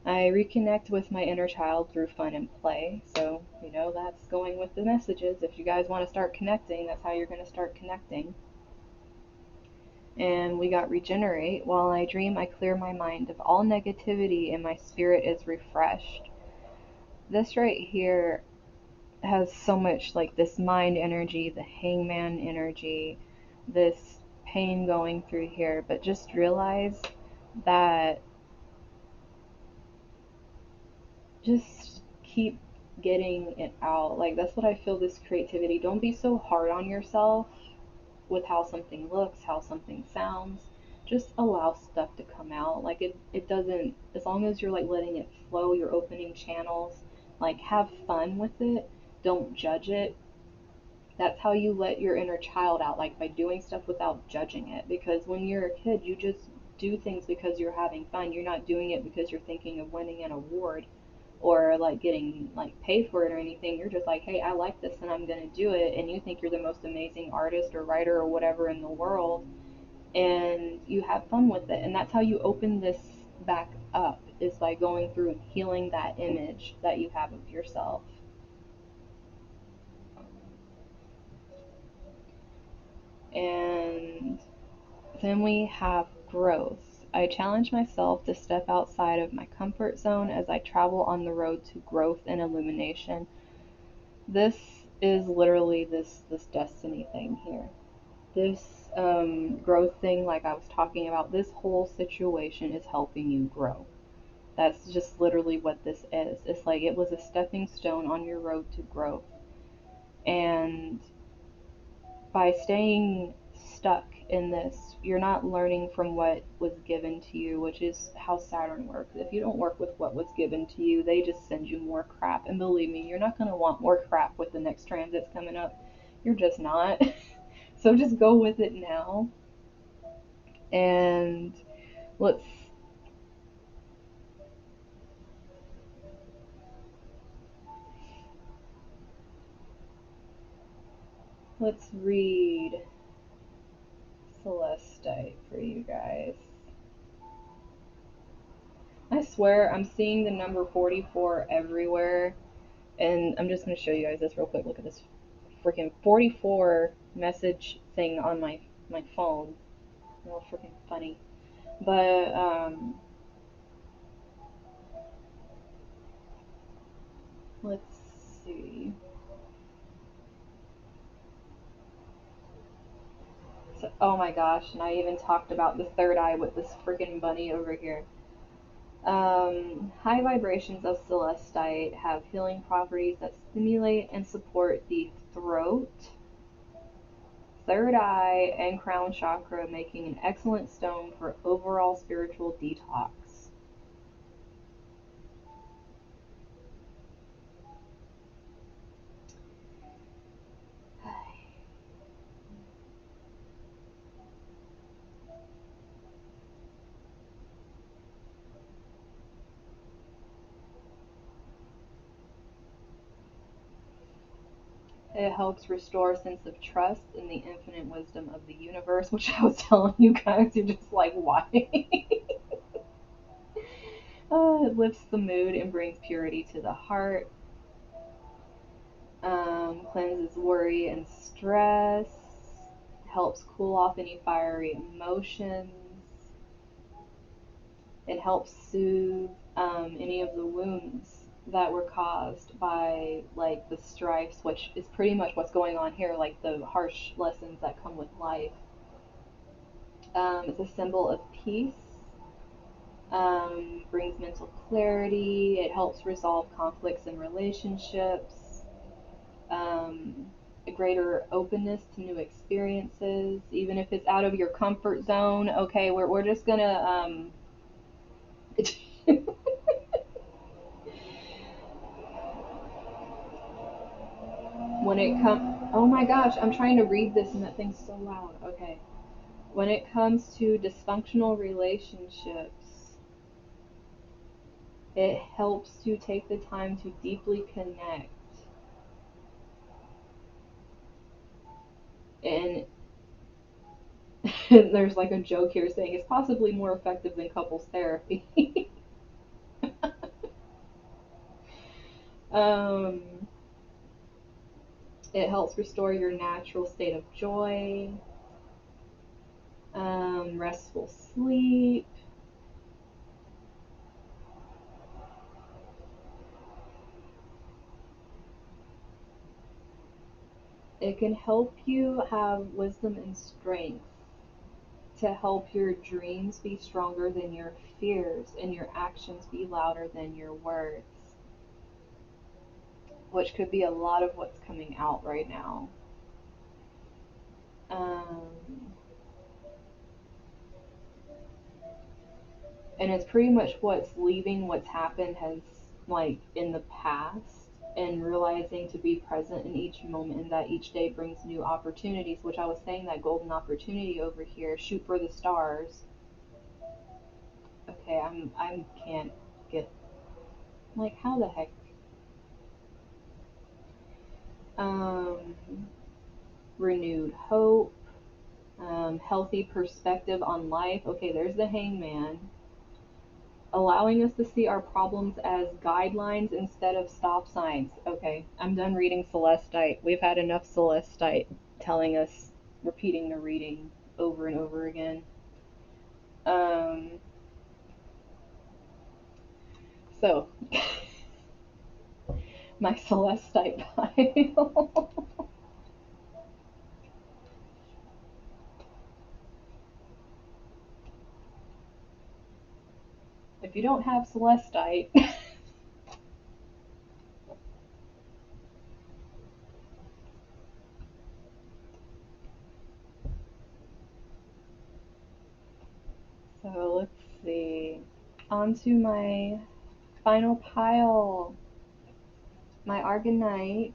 [SPEAKER 1] I reconnect with my inner child through fun and play. So, that's going with the messages. If you guys want to start connecting, that's how you're going to start connecting. And we got regenerate. While I dream, I clear my mind of all negativity and my spirit is refreshed. This right here has so much like this mind energy, the hangman energy, this pain going through here. But just realize that just keep getting it out. Like that's what I feel, this creativity. Don't be so hard on yourself with how something looks, how something sounds. Just allow stuff to come out. Like it doesn't, as long as you're like letting it flow, you're opening channels, like have fun with it. Don't judge it. That's how you let your inner child out, like by doing stuff without judging it. Because when you're a kid, you just do things because you're having fun. You're not doing it because you're thinking of winning an award or like getting like paid for it or anything. You're just like, hey, I like this and I'm gonna do it. And you think you're the most amazing artist or writer or whatever in the world, and you have fun with it. And that's how you open this back up, is by going through and healing that image that you have of yourself. And then we have growth. I challenge myself to step outside of my comfort zone as I travel on the road to growth and illumination. This is literally this destiny thing here. This growth thing, like I was talking about, this whole situation is helping you grow. That's just literally what this is. It's like it was a stepping stone on your road to growth. And by staying stuck in this, you're not learning from what was given to you, which is how Saturn works. If you don't work with what was given to you, they just send you more crap. And believe me, you're not going to want more crap with the next transits coming up. You're just not. So just go with it now. And let's let's read Celestite for you guys. I swear I'm seeing the number 44 everywhere, and I'm just going to show you guys this real quick. Look at this freaking 44 message thing on my phone. Real freaking funny. But let's see. So, oh my gosh, and I even talked about the third eye with this freaking bunny over here. High vibrations of celestite have healing properties that stimulate and support the throat, third eye, and crown chakra, making an excellent stone for overall spiritual detox. It helps restore a sense of trust in the infinite wisdom of the universe, which I was telling you guys, you're just like, why? It lifts the mood and brings purity to the heart. Cleanses worry and stress. Helps cool off any fiery emotions. It helps soothe any of the wounds that were caused by like the strifes, which is pretty much what's going on here, like the harsh lessons that come with life. It's a symbol of peace. Brings mental clarity. It helps resolve conflicts in relationships. A greater openness to new experiences, even if it's out of your comfort zone. Okay, we're just gonna when it comes, oh my gosh, I'm trying to read this and that thing's so loud. Okay, when it comes to dysfunctional relationships, it helps to take the time to deeply connect. And there's like a joke here saying it's possibly more effective than couples therapy. um, it helps restore your natural state of joy, restful sleep. It can help you have wisdom and strength to help your dreams be stronger than your fears and your actions be louder than your words, which could be a lot of what's coming out right now. Um, and it's pretty much what's leaving what's happened has like in the past and realizing to be present in each moment and that each day brings new opportunities, which I was saying that golden opportunity over here, shoot for the stars. Okay, I can't get like how the heck um renewed hope, healthy perspective on life. Okay, there's the hangman, allowing us to see our problems as guidelines instead of stop signs. Okay, I'm done reading Celestite. We've had enough Celestite telling us, repeating the reading over and over again. Um, so, my Celestite pile. If you don't have Celestite, so let's see. On to my final pile. My Argonite.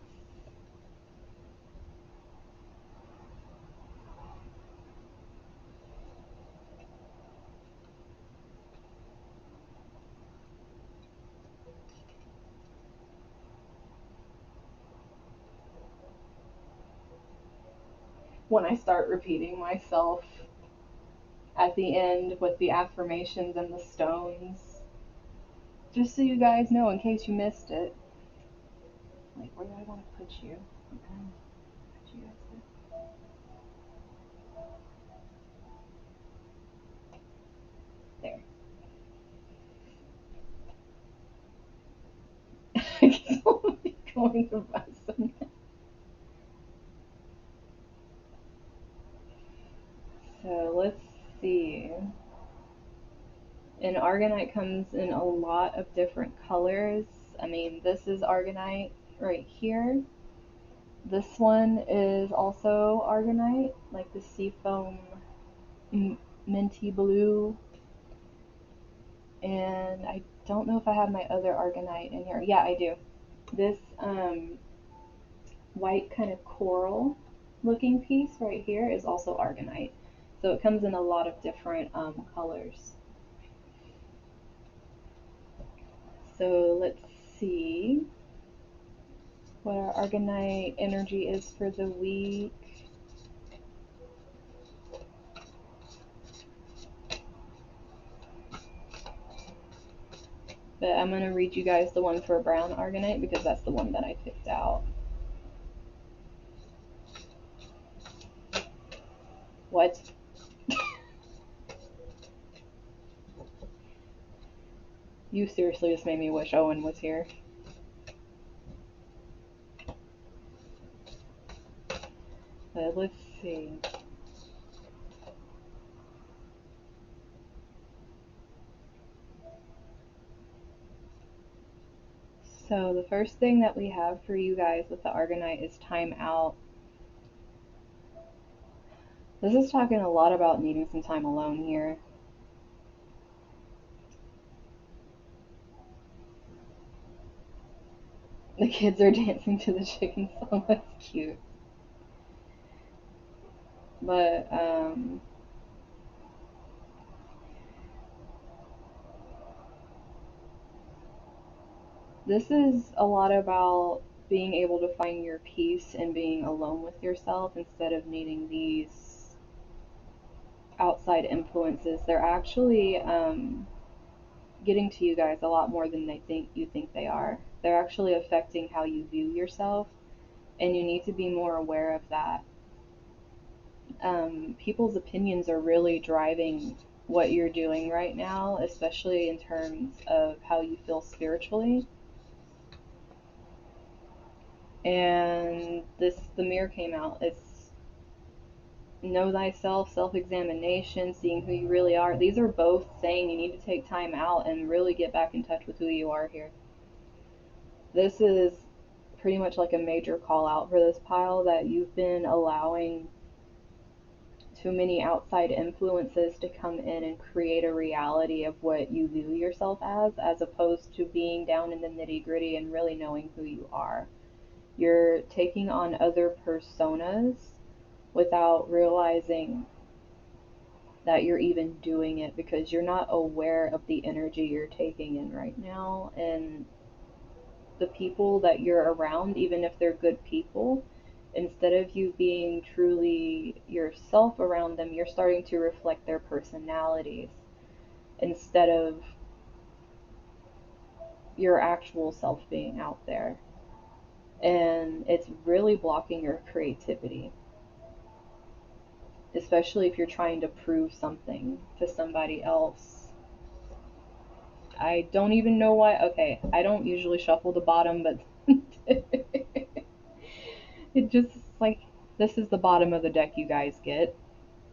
[SPEAKER 1] when I start repeating myself at the end with the affirmations and the stones. Just so you guys know, in case you missed it. Like, where do I want to put you? Okay. Put you guys there. I guess I'll be going to buy some. So let's see. And Argonite comes in a lot of different colors. I mean, this is Argonite right here. This one is also Argonite, like the seafoam minty blue. And I don't know if I have my other Argonite in here. Yeah, I do. This white kind of coral looking piece right here is also Argonite. So it comes in a lot of different colors. So let's see what our Argonite energy is for the week. But I'm going to read you guys the one for brown Argonite because that's the one that I picked out. What? You seriously just made me wish Owen was here. But let's see. So the first thing that we have for you guys with the Argonite is time out. This is talking a lot about needing some time alone here. The kids are dancing to the chicken song. That's cute. But this is a lot about being able to find your peace and being alone with yourself instead of needing these outside influences. They're actually getting to you guys a lot more than you think they are. They're actually affecting how you view yourself, and you need to be more aware of that. People's opinions are really driving what you're doing right now, especially in terms of how you feel spiritually. And the mirror came out. It's know thyself, self-examination, seeing who you really are. These are both saying you need to take time out and really get back in touch with who you are here. This is pretty much like a major call out for this pile that you've been allowing too many outside influences to come in and create a reality of what you view yourself as opposed to being down in the nitty gritty and really knowing who you are. You're taking on other personas without realizing that you're even doing it because you're not aware of the energy you're taking in right now, and the people that you're around, even if they're good people, instead of you being truly yourself around them, you're starting to reflect their personalities instead of your actual self being out there. And it's really blocking your creativity, especially if you're trying to prove something to somebody else. I don't even know why. Okay, I don't usually shuffle the bottom, but it just like this is the bottom of the deck you guys get.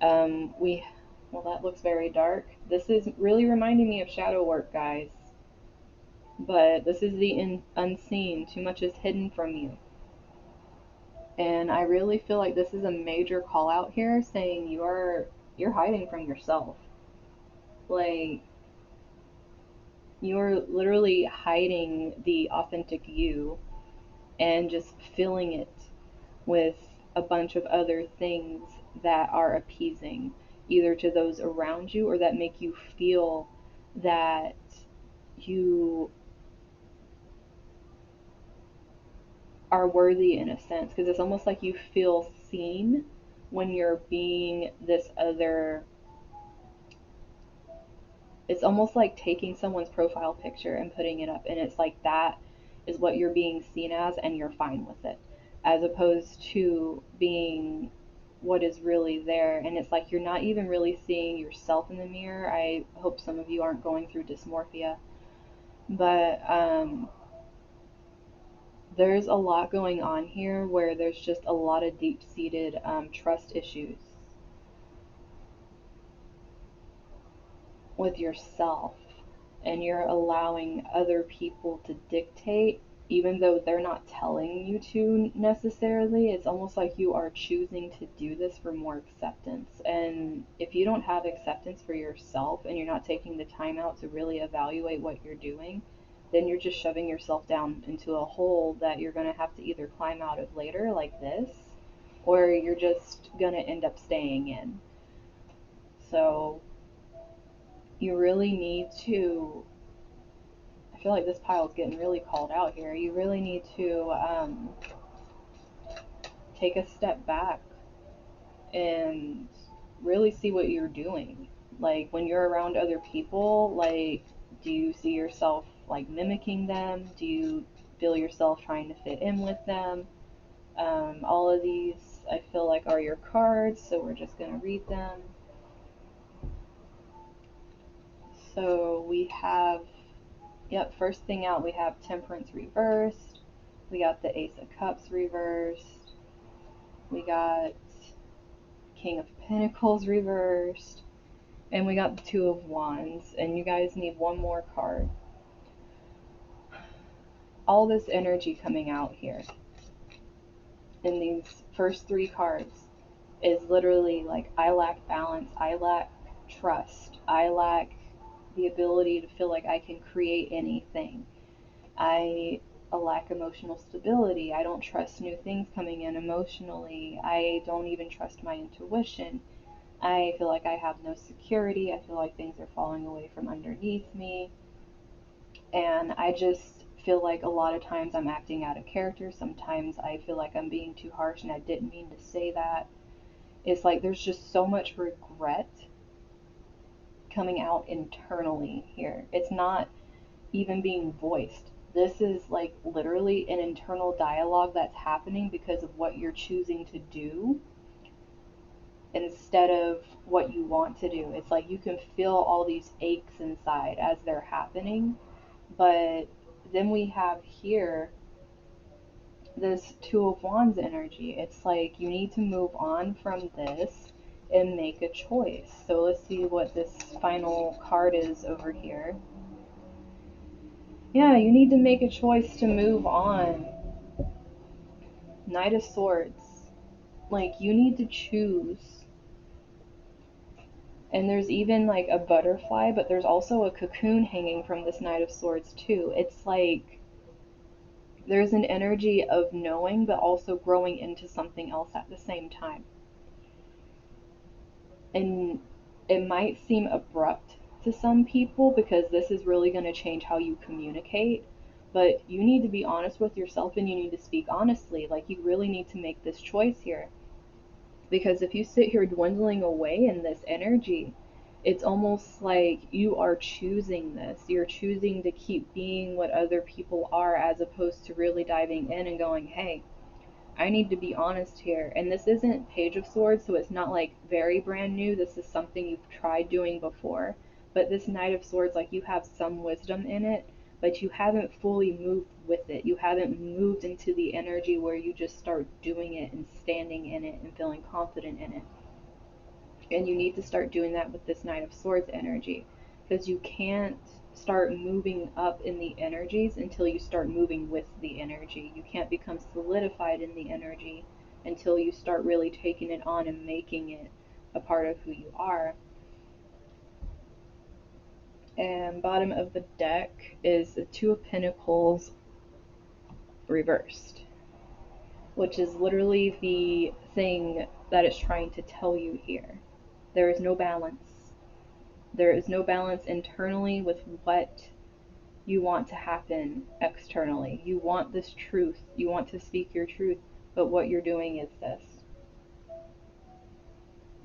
[SPEAKER 1] We, well, that looks very dark. This is really reminding me of shadow work, guys. But this is the unseen. Too much is hidden from you. And I really feel like this is a major call out here saying you're hiding from yourself. Like you're literally hiding the authentic you and just filling it with a bunch of other things that are appeasing, either to those around you or that make you feel that you are worthy in a sense. Because it's almost like you feel seen when you're being this other, it's almost like taking someone's profile picture and putting it up, and it's like that is what you're being seen as, and you're fine with it, as opposed to being what is really there. And it's like you're not even really seeing yourself in the mirror. I hope some of you aren't going through dysmorphia, but there's a lot going on here where there's just a lot of deep-seated trust issues with yourself, and you're allowing other people to dictate, even though they're not telling you to necessarily. It's almost like you are choosing to do this for more acceptance. And if you don't have acceptance for yourself and you're not taking the time out to really evaluate what you're doing, then you're just shoving yourself down into a hole that you're going to have to either climb out of later, like this, or you're just going to end up staying in. So you really need to, I feel like this pile is getting really called out here. You really need to take a step back and really see what you're doing. Like when you're around other people, like, do you see yourself like mimicking them? Do you feel yourself trying to fit in with them? All of these I feel like are your cards, so we're just going to read them. So we have, yep, first thing out we have Temperance reversed. We got the Ace of Cups reversed. We got King of Pentacles reversed. And we got the Two of Wands. And you guys need one more card. All this energy coming out here in these first three cards is literally like, I lack balance, I lack trust, I lack the ability to feel like I can create anything. I lack emotional stability. I don't trust new things coming in emotionally. I don't even trust my intuition. I feel like I have no security. I feel like things are falling away from underneath me. And I just feel like a lot of times I'm acting out of character. Sometimes I feel like I'm being too harsh and I didn't mean to say that. It's like there's just so much regret coming out internally here. It's not even being voiced. This is like literally an internal dialogue that's happening because of what you're choosing to do instead of what you want to do. It's like you can feel all these aches inside as they're happening. But then we have here this Two of Wands energy. It's like you need to move on from this and make a choice. So let's see what this final card is over here. Yeah, you need to make a choice to move on. Knight of Swords. Like, you need to choose. And there's even like a butterfly, but there's also a cocoon hanging from this Knight of Swords too. It's like there's an energy of knowing, but also growing into something else at the same time. And it might seem abrupt to some people because this is really going to change how you communicate. But you need to be honest with yourself and you need to speak honestly. Like, you really need to make this choice here. Because if you sit here dwindling away in this energy, it's almost like you are choosing this. You're choosing to keep being what other people are as opposed to really diving in and going, hey, I need to be honest here. And this isn't Page of Swords, so it's not like very brand new. This is something you've tried doing before. But this Knight of Swords, like, you have some wisdom in it, but you haven't fully moved with it. You haven't moved into the energy where you just start doing it and standing in it and feeling confident in it. And you need to start doing that with this Knight of Swords energy, because you can't start moving up in the energies until you start moving with the energy. You can't become solidified in the energy until you start really taking it on and making it a part of who you are. And bottom of the deck is the Two of Pentacles reversed, which is literally the thing that it's trying to tell you here. There is no balance. There is no balance internally with what you want to happen externally. You want this truth. You want to speak your truth, but what you're doing is this.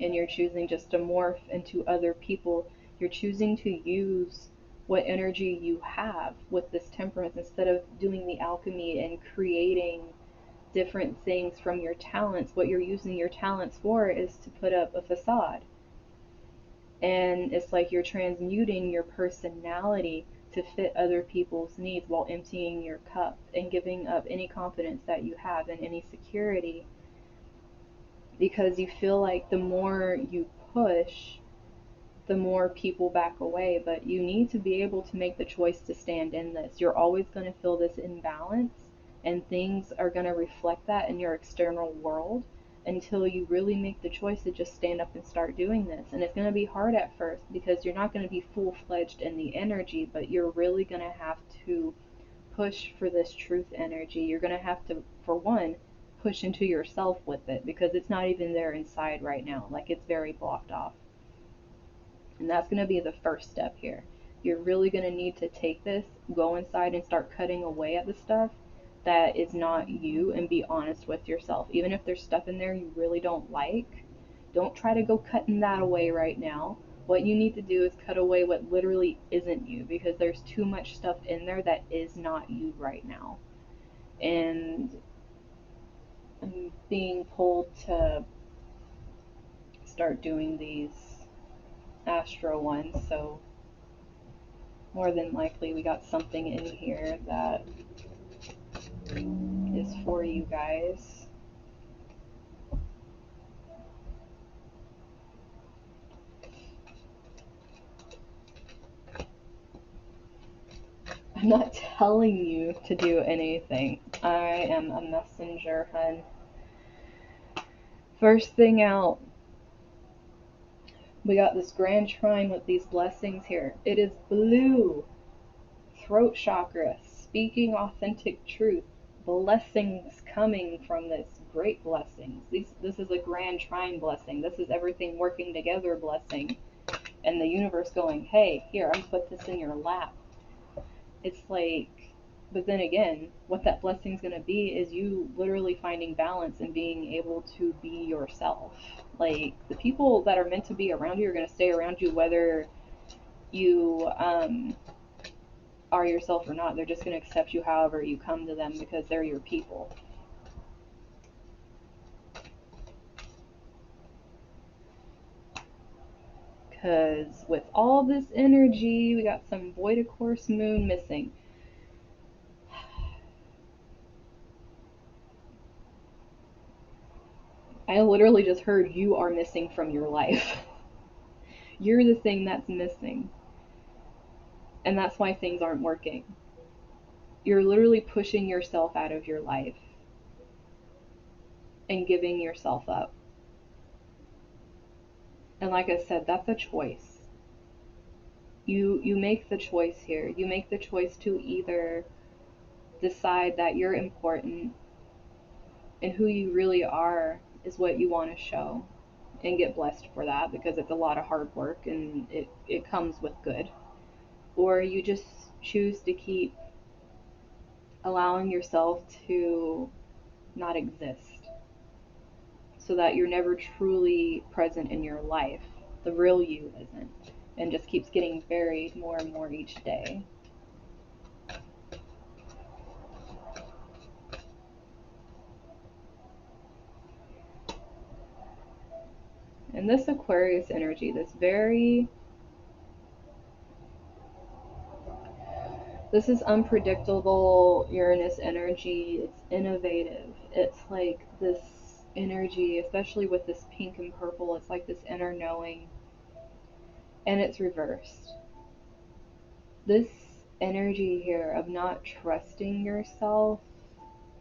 [SPEAKER 1] and you're choosing just to morph into other people. You're choosing to use what energy you have with this temperance instead of doing the alchemy and creating different things from your talents. What you're using your talents for is to put up a facade. And it's like you're transmuting your personality to fit other people's needs while emptying your cup and giving up any confidence that you have and any security, because you feel like the more you push, the more people back away. But you need to be able to make the choice to stand in this. You're always going to feel this imbalance, and things are going to reflect that in your external world until you really make the choice to just stand up and start doing this. And it's going to be hard at first because you're not going to be full-fledged in the energy, but you're really going to have to push for this truth energy. You're going to have to, for one, push into yourself with it because it's not even there inside right now. Like, it's very blocked off. And that's going to be the first step here. You're really going to need to take this, go inside, and start cutting away at the stuff that is not you and be honest with yourself. Even if there's stuff in there you really don't like, don't try to go cutting that away right now. What you need to do is cut away what literally isn't you, because there's too much stuff in there that is not you right now. And I'm being pulled to start doing these astro ones, so more than likely we got something in here that is for you guys. I'm not telling you to do anything. I am a messenger, hun. First thing out, we got this grand trine with these blessings here. It is blue. Throat chakra, speaking authentic truth. Blessings coming from this. Great blessings. This is a grand trine blessing. This is everything working together blessing. And the universe going, hey, here, I'm going to put this in your lap. It's like, but then again, what that blessing's going to be is you literally finding balance and being able to be yourself. Like, the people that are meant to be around you are going to stay around you whether you are yourself or not. They're just going to accept you however you come to them because they're your people. Because with all this energy, we got some void of course moon missing. I literally just heard you are missing from your life. You're the thing that's missing. And that's why things aren't working. You're literally pushing yourself out of your life and giving yourself up. And like I said, that's a choice. You make the choice here. You make the choice to either decide that you're important and who you really are is what you want to show and get blessed for that, because it's a lot of hard work and it comes with good. Or you just choose to keep allowing yourself to not exist so that you're never truly present in your life. The real you isn't, and just keeps getting buried more and more each day. And this Aquarius energy, this is unpredictable Uranus energy. It's innovative. It's like this energy, especially with this pink and purple, it's like this inner knowing. And it's reversed. This energy here of not trusting yourself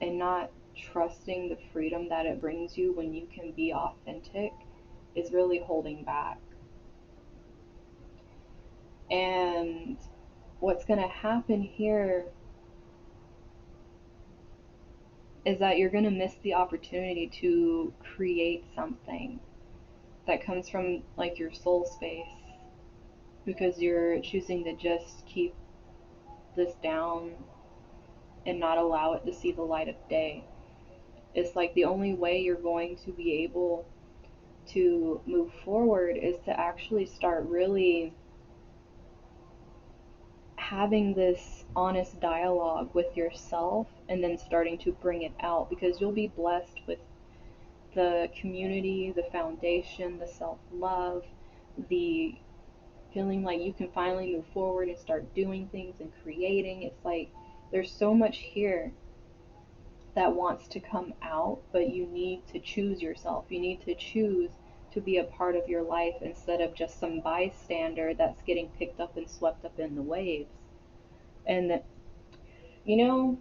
[SPEAKER 1] and not trusting the freedom that it brings you when you can be authentic is really holding back. And what's going to happen here is that you're going to miss the opportunity to create something that comes from like your soul space, because you're choosing to just keep this down and not allow it to see the light of day. It's like the only way you're going to be able to move forward is to actually start really having this honest dialogue with yourself and then starting to bring it out, because you'll be blessed with the community, the foundation, the self love, the feeling like you can finally move forward and start doing things and creating. It's like there's so much here that wants to come out, but you need to choose yourself. You need to choose to be a part of your life instead of just some bystander that's getting picked up and swept up in the waves. And you know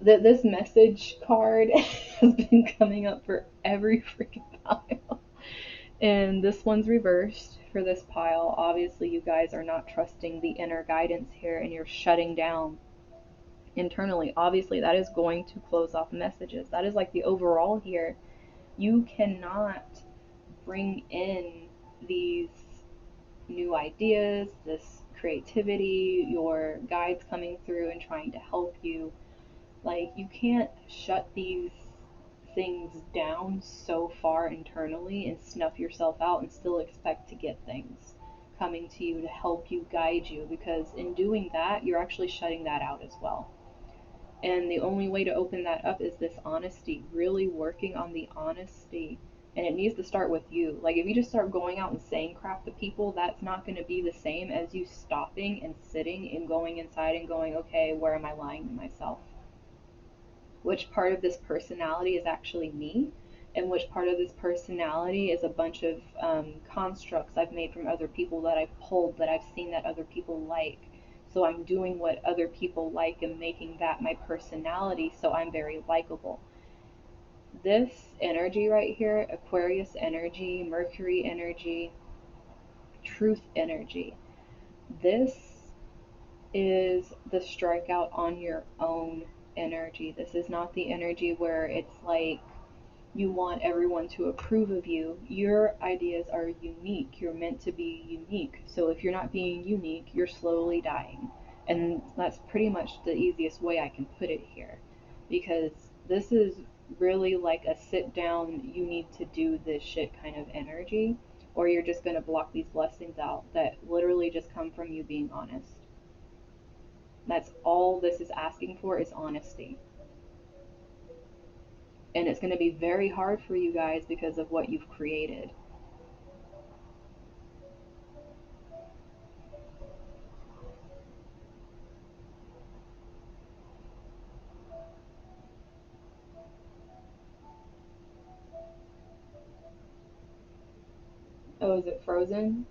[SPEAKER 1] that this message card has been coming up for every freaking pile. And this one's reversed for this pile. Obviously, you guys are not trusting the inner guidance here and you're shutting down internally. Obviously, that is going to close off messages. That is like the overall here. You cannot bring in these new ideas, this creativity, your guides coming through and trying to help you. Like, you can't shut these things down so far internally and snuff yourself out and still expect to get things coming to you to help you, guide you, because in doing that, you're actually shutting that out as well. And the only way to open that up is this honesty, really working on the honesty. And it needs to start with you. Like, if you just start going out and saying crap to people, that's not going to be the same as you stopping and sitting and going inside and going, okay, where am I lying to myself? Which part of this personality is actually me, and which part of this personality is a bunch of constructs I've made from other people that I've pulled, that I've seen that other people like. So I'm doing what other people like and making that my personality, so I'm very likable. This energy right here, Aquarius energy, Mercury energy, truth energy, this is the strikeout on your own energy. This is not the energy where it's like you want everyone to approve of you. Your ideas are unique. You're meant to be unique. So if you're not being unique, you're slowly dying. And that's pretty much the easiest way I can put it here. Because this is really like a sit down, you need to do this shit kind of energy, or you're just going to block these blessings out that literally just come from you being honest. That's all this is asking for, is honesty. And it's going to be very hard for you guys because of what you've created. Oh, is it frozen?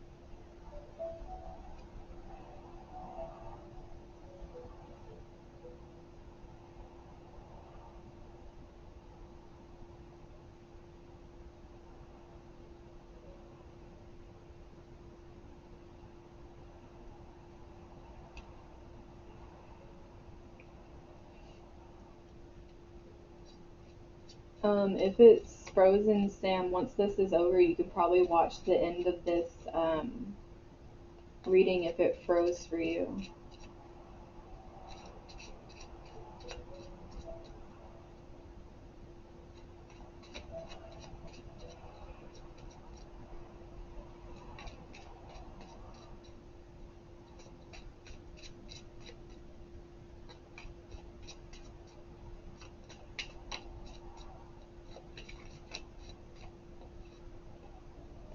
[SPEAKER 1] If it's frozen, Sam, once this is over, you can probably watch the end of this reading if it froze for you.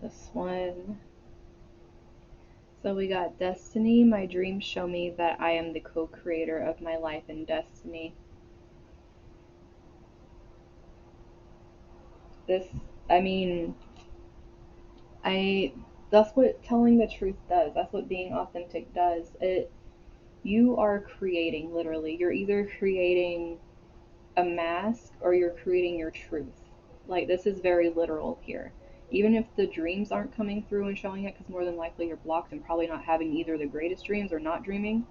[SPEAKER 1] This one. So we got destiny. My dreams show me that I am the co-creator of my life and destiny. This, I mean, I that's what telling the truth does. That's what being authentic does. It You are creating, literally. You're either creating a mask or you're creating your truth. Like, this is very literal here. Even if the dreams aren't coming through and showing it, because more than likely you're blocked and probably not having either the greatest dreams or not dreaming.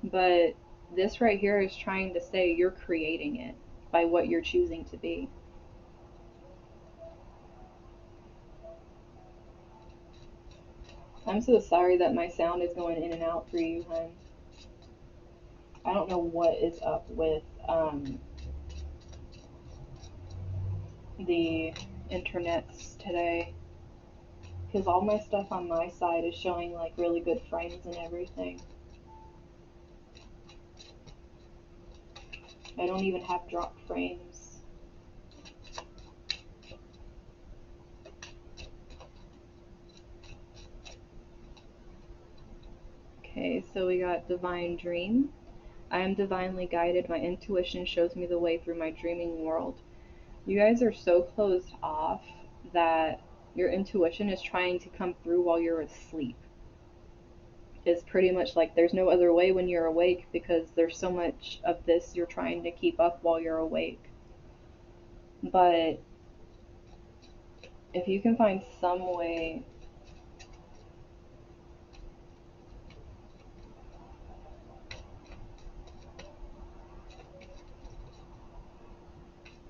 [SPEAKER 1] But this right here is trying to say you're creating it by what you're choosing to be. I'm so sorry that my sound is going in and out for you, hun. I don't know what is up with the internets today because all my stuff on my side is showing like really good frames and everything. I don't even have drop frames. Okay, so we got Divine Dream. I am divinely guided. My intuition shows me the way through my dreaming world. You guys are so closed off that your intuition is trying to come through while you're asleep. It's pretty much like there's no other way when you're awake because there's so much of this you're trying to keep up while you're awake. But if you can find some way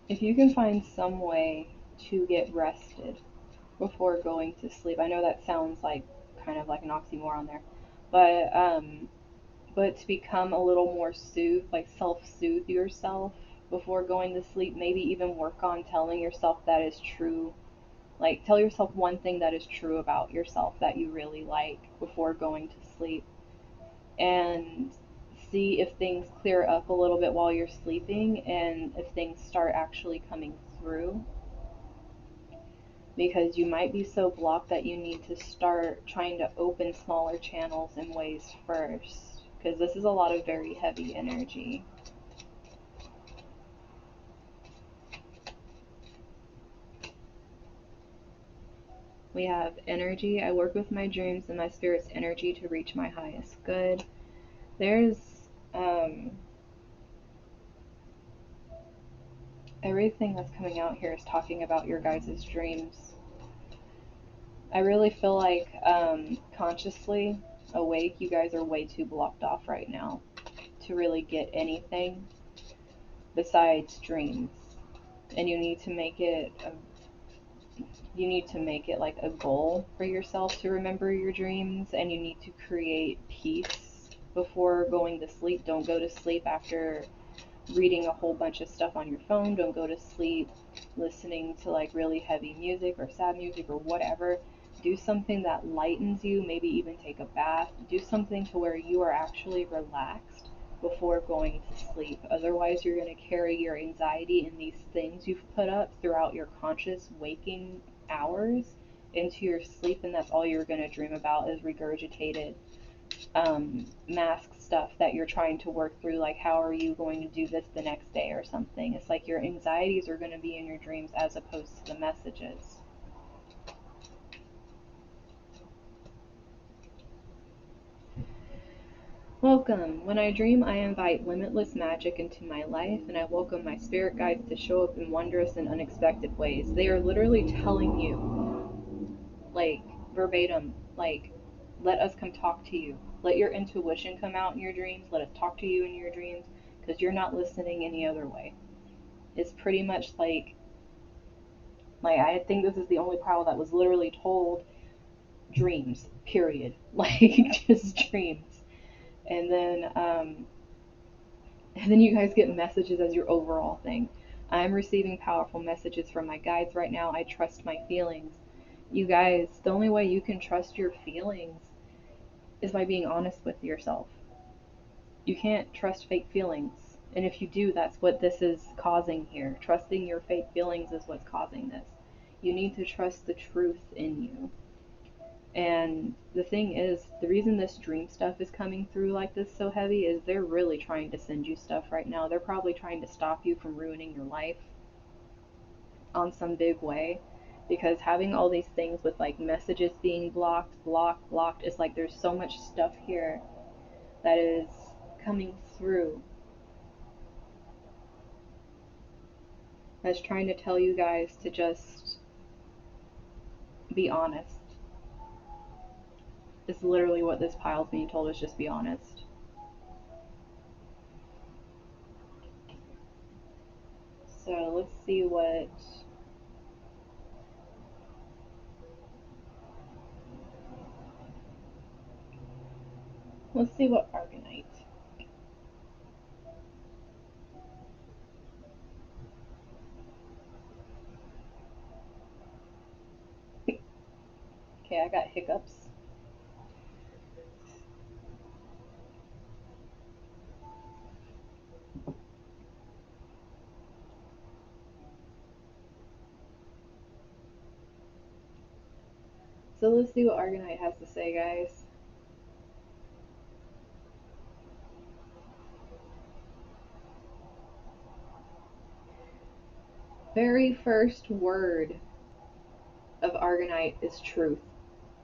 [SPEAKER 1] if you can find some way to get rested before going to sleep. I know that sounds like kind of like an oxymoron there, but to become a little more soothed, like self-soothe yourself before going to sleep. Maybe even work on telling yourself that is true. Like tell yourself one thing that is true about yourself that you really like before going to sleep, and see if things clear up a little bit while you're sleeping and if things start actually coming through, because you might be so blocked that you need to start trying to open smaller channels and ways first, because this is a lot of very heavy energy. We have energy. I work with my dreams and my spirit's energy to reach my highest good. There's um, everything that's coming out here is talking about your guys' dreams. I really feel like consciously awake, you guys are way too blocked off right now to really get anything besides dreams. And you need to make it like a goal for yourself to remember your dreams, and you need to create peace before going to sleep. Don't go to sleep after reading a whole bunch of stuff on your phone. Don't go to sleep listening to like really heavy music or sad music or whatever. Do something that lightens you, maybe even take a bath. Do something to where you are actually relaxed before going to sleep. Otherwise, you're going to carry your anxiety and these things you've put up throughout your conscious waking hours into your sleep, and that's all you're going to dream about is regurgitated mask stuff that you're trying to work through, like how are you going to do this the next day or something. It's like your anxieties are going to be in your dreams as opposed to the messages. Welcome. When I dream, I invite limitless magic into my life, and I welcome my spirit guides to show up in wondrous and unexpected ways. They are literally telling you, like, verbatim, like, let us come talk to you. Let your intuition come out in your dreams. Let us talk to you in your dreams, because you're not listening any other way. It's pretty much like I think this is the only pile that was literally told dreams, period. Like just dreams. And then you guys get messages as your overall thing. I'm receiving powerful messages from my guides right now. I trust my feelings. You guys, the only way you can trust your feelings is by being honest with yourself. You can't trust fake feelings. And if you do, that's what this is causing here. Trusting your fake feelings is what's causing this. You need to trust the truth in you. And the thing is, the reason this dream stuff is coming through like this so heavy is they're really trying to send you stuff right now. They're probably trying to stop you from ruining your life on some big way. Because having all these things with like messages being blocked, it's like there's so much stuff here that is coming through that's trying to tell you guys to just be honest. It's literally what this pile's being told is just be honest. So let's see what Arcanite. Okay, I got hiccups. So let's see what Argonite has to say, guys. Very first word of Argonite is truth.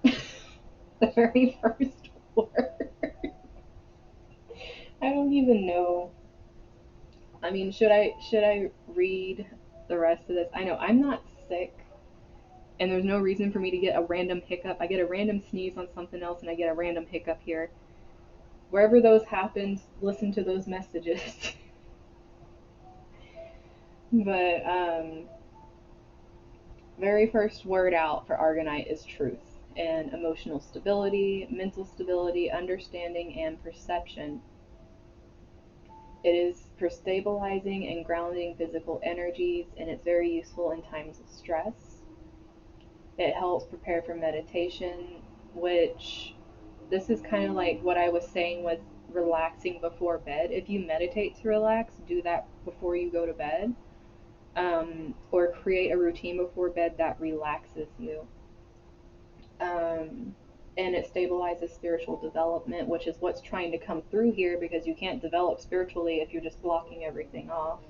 [SPEAKER 1] The very first word. I don't even know. I mean, should I read the rest of this? I know I'm not sick, and there's no reason for me to get a random hiccup. I get a random sneeze on something else, and I get a random hiccup here. Wherever those happen, listen to those messages. But very first word out for Argonite is truth, and emotional stability, mental stability, understanding, and perception. It is for stabilizing and grounding physical energies, and it's very useful in times of stress. It helps prepare for meditation, which this is kind of like what I was saying with relaxing before bed. If you meditate to relax, do that before you go to bed, or create a routine before bed that relaxes you. Um, and it stabilizes spiritual development, which is what's trying to come through here because you can't develop spiritually if you're just blocking everything off.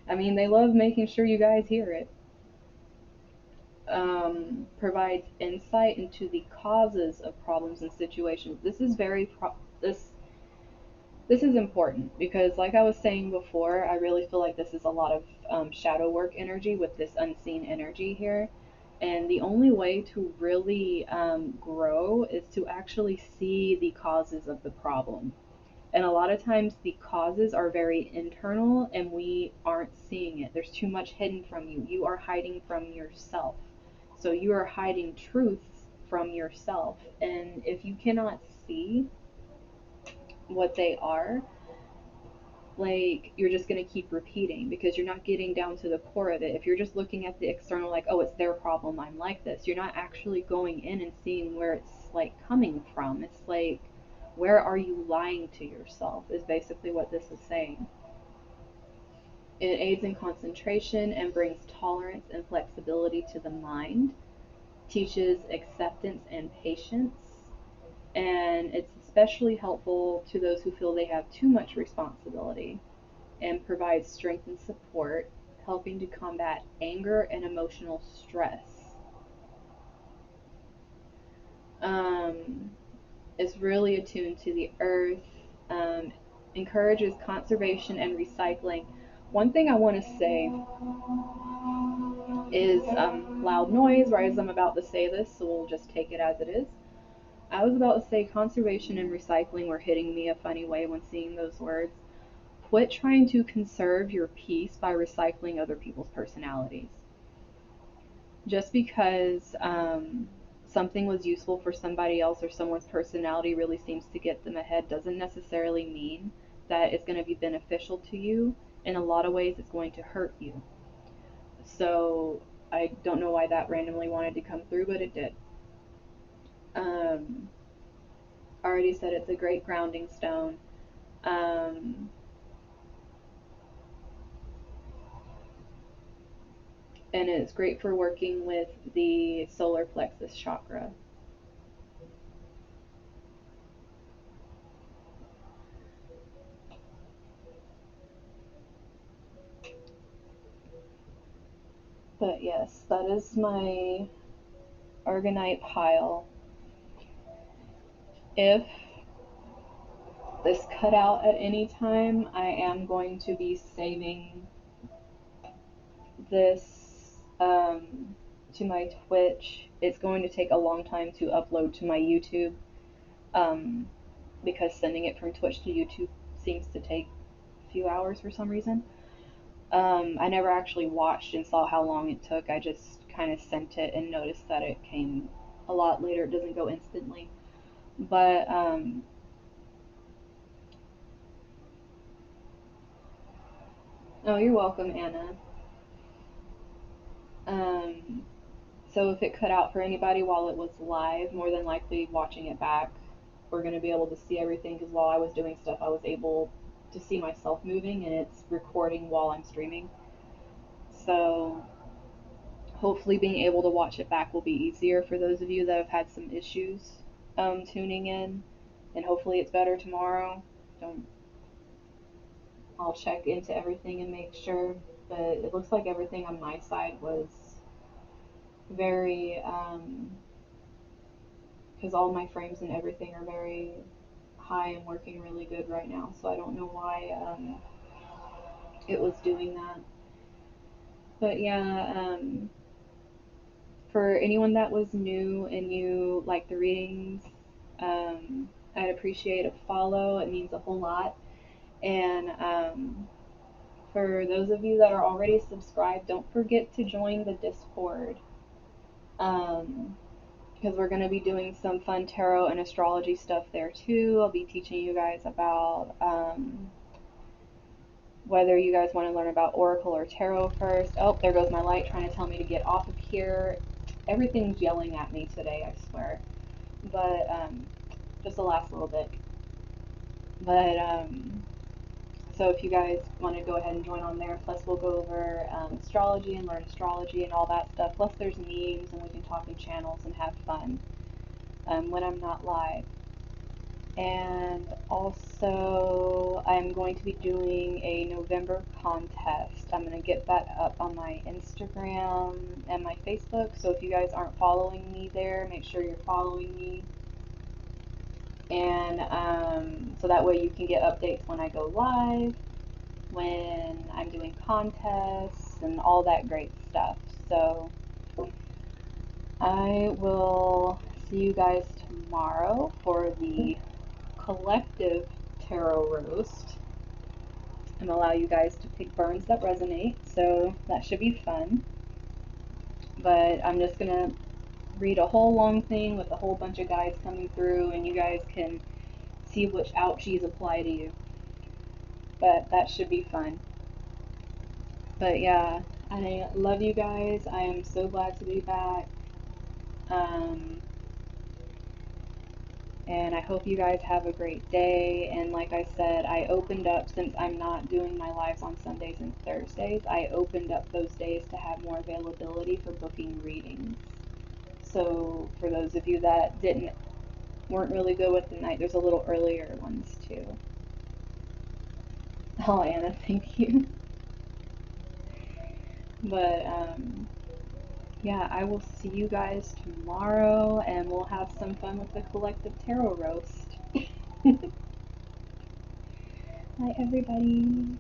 [SPEAKER 1] I mean, they love making sure you guys hear it. Provides insight into the causes of problems and situations. This is important because, like I was saying before, I really feel like this is a lot of shadow work energy with this unseen energy here. And the only way to really grow is to actually see the causes of the problem. And a lot of times the causes are very internal and we aren't seeing it. There's too much hidden from you. You are hiding from yourself. So you are hiding truths from yourself. And if you cannot see what they are, like you're just going to keep repeating because you're not getting down to the core of it. If you're just looking at the external, like, oh, it's their problem, I'm like this, you're not actually going in and seeing where it's like coming from. It's like, where are you lying to yourself, is basically what this is saying. It aids in concentration and brings tolerance and flexibility to the mind, teaches acceptance and patience, and it's especially helpful to those who feel they have too much responsibility, and provides strength and support, helping to combat anger and emotional stress. Um, is really attuned to the earth, um, encourages conservation and recycling. One thing I want to say is loud noise, right as I'm about to say this, so we'll just take it as it is. I was about to say conservation and recycling were hitting me a funny way when seeing those words. Quit trying to conserve your peace by recycling other people's personalities. Just because something was useful for somebody else or someone's personality really seems to get them ahead doesn't necessarily mean that it's going to be beneficial to you. In a lot of ways, it's going to hurt you. So I don't know why that randomly wanted to come through, but it did. Um, I already said it's a great grounding stone. Um, and it's great for working with the solar plexus chakra. But yes, that is my Argonite pile. If this cut out at any time, I am going to be saving this to my Twitch. It's going to take a long time to upload to my YouTube um, because sending it from Twitch to YouTube seems to take a few hours for some reason. I never actually watched and saw how long it took. I just kind of sent it and noticed that it came a lot later. It doesn't go instantly. But oh, you're welcome, Anna. Um, so if it cut out for anybody while it was live, more than likely watching it back, we're going to be able to see everything because while I was doing stuff, I was able to see myself moving and it's recording while I'm streaming. So hopefully being able to watch it back will be easier for those of you that have had some issues tuning in, and hopefully it's better tomorrow. Don't, I'll check into everything and make sure, but it looks like everything on my side was very, because all my frames and everything are very high and working really good right now, so I don't know why it was doing that. But yeah, for anyone that was new and you like the readings, I'd appreciate a follow. It means a whole lot. And for those of you that are already subscribed, don't forget to join the Discord. Um, because we're going to be doing some fun tarot and astrology stuff there too. I'll be teaching you guys about whether you guys want to learn about Oracle or Tarot first. Oh, there goes my light trying to tell me to get off of here. Everything's yelling at me today, I swear. But just the last little bit. But so if you guys want to go ahead and join on there, plus we'll go over astrology and learn astrology and all that stuff. Plus there's memes and we can talk in channels and have fun when I'm not live. And also, I'm going to be doing a November contest. I'm going to get that up on my Instagram and my Facebook. So if you guys aren't following me there, make sure you're following me. And so that way you can get updates when I go live, when I'm doing contests, and all that great stuff. So I will see you guys tomorrow for the collective tarot roast and allow you guys to pick burns that resonate, so that should be fun. But I'm just gonna read a whole long thing with a whole bunch of guides coming through, and you guys can see which ouchies apply to you. But that should be fun. But yeah, I love you guys. I am so glad to be back. Um, and I hope you guys have a great day. And like I said, I opened up, since I'm not doing my lives on Sundays and Thursdays, I opened up those days to have more availability for booking readings. So for those of you that weren't really good with the night, there's a little earlier ones too. Oh, Anna, thank you. But yeah, I will see you guys tomorrow, and we'll have some fun with the collective tarot roast. Bye, everybody.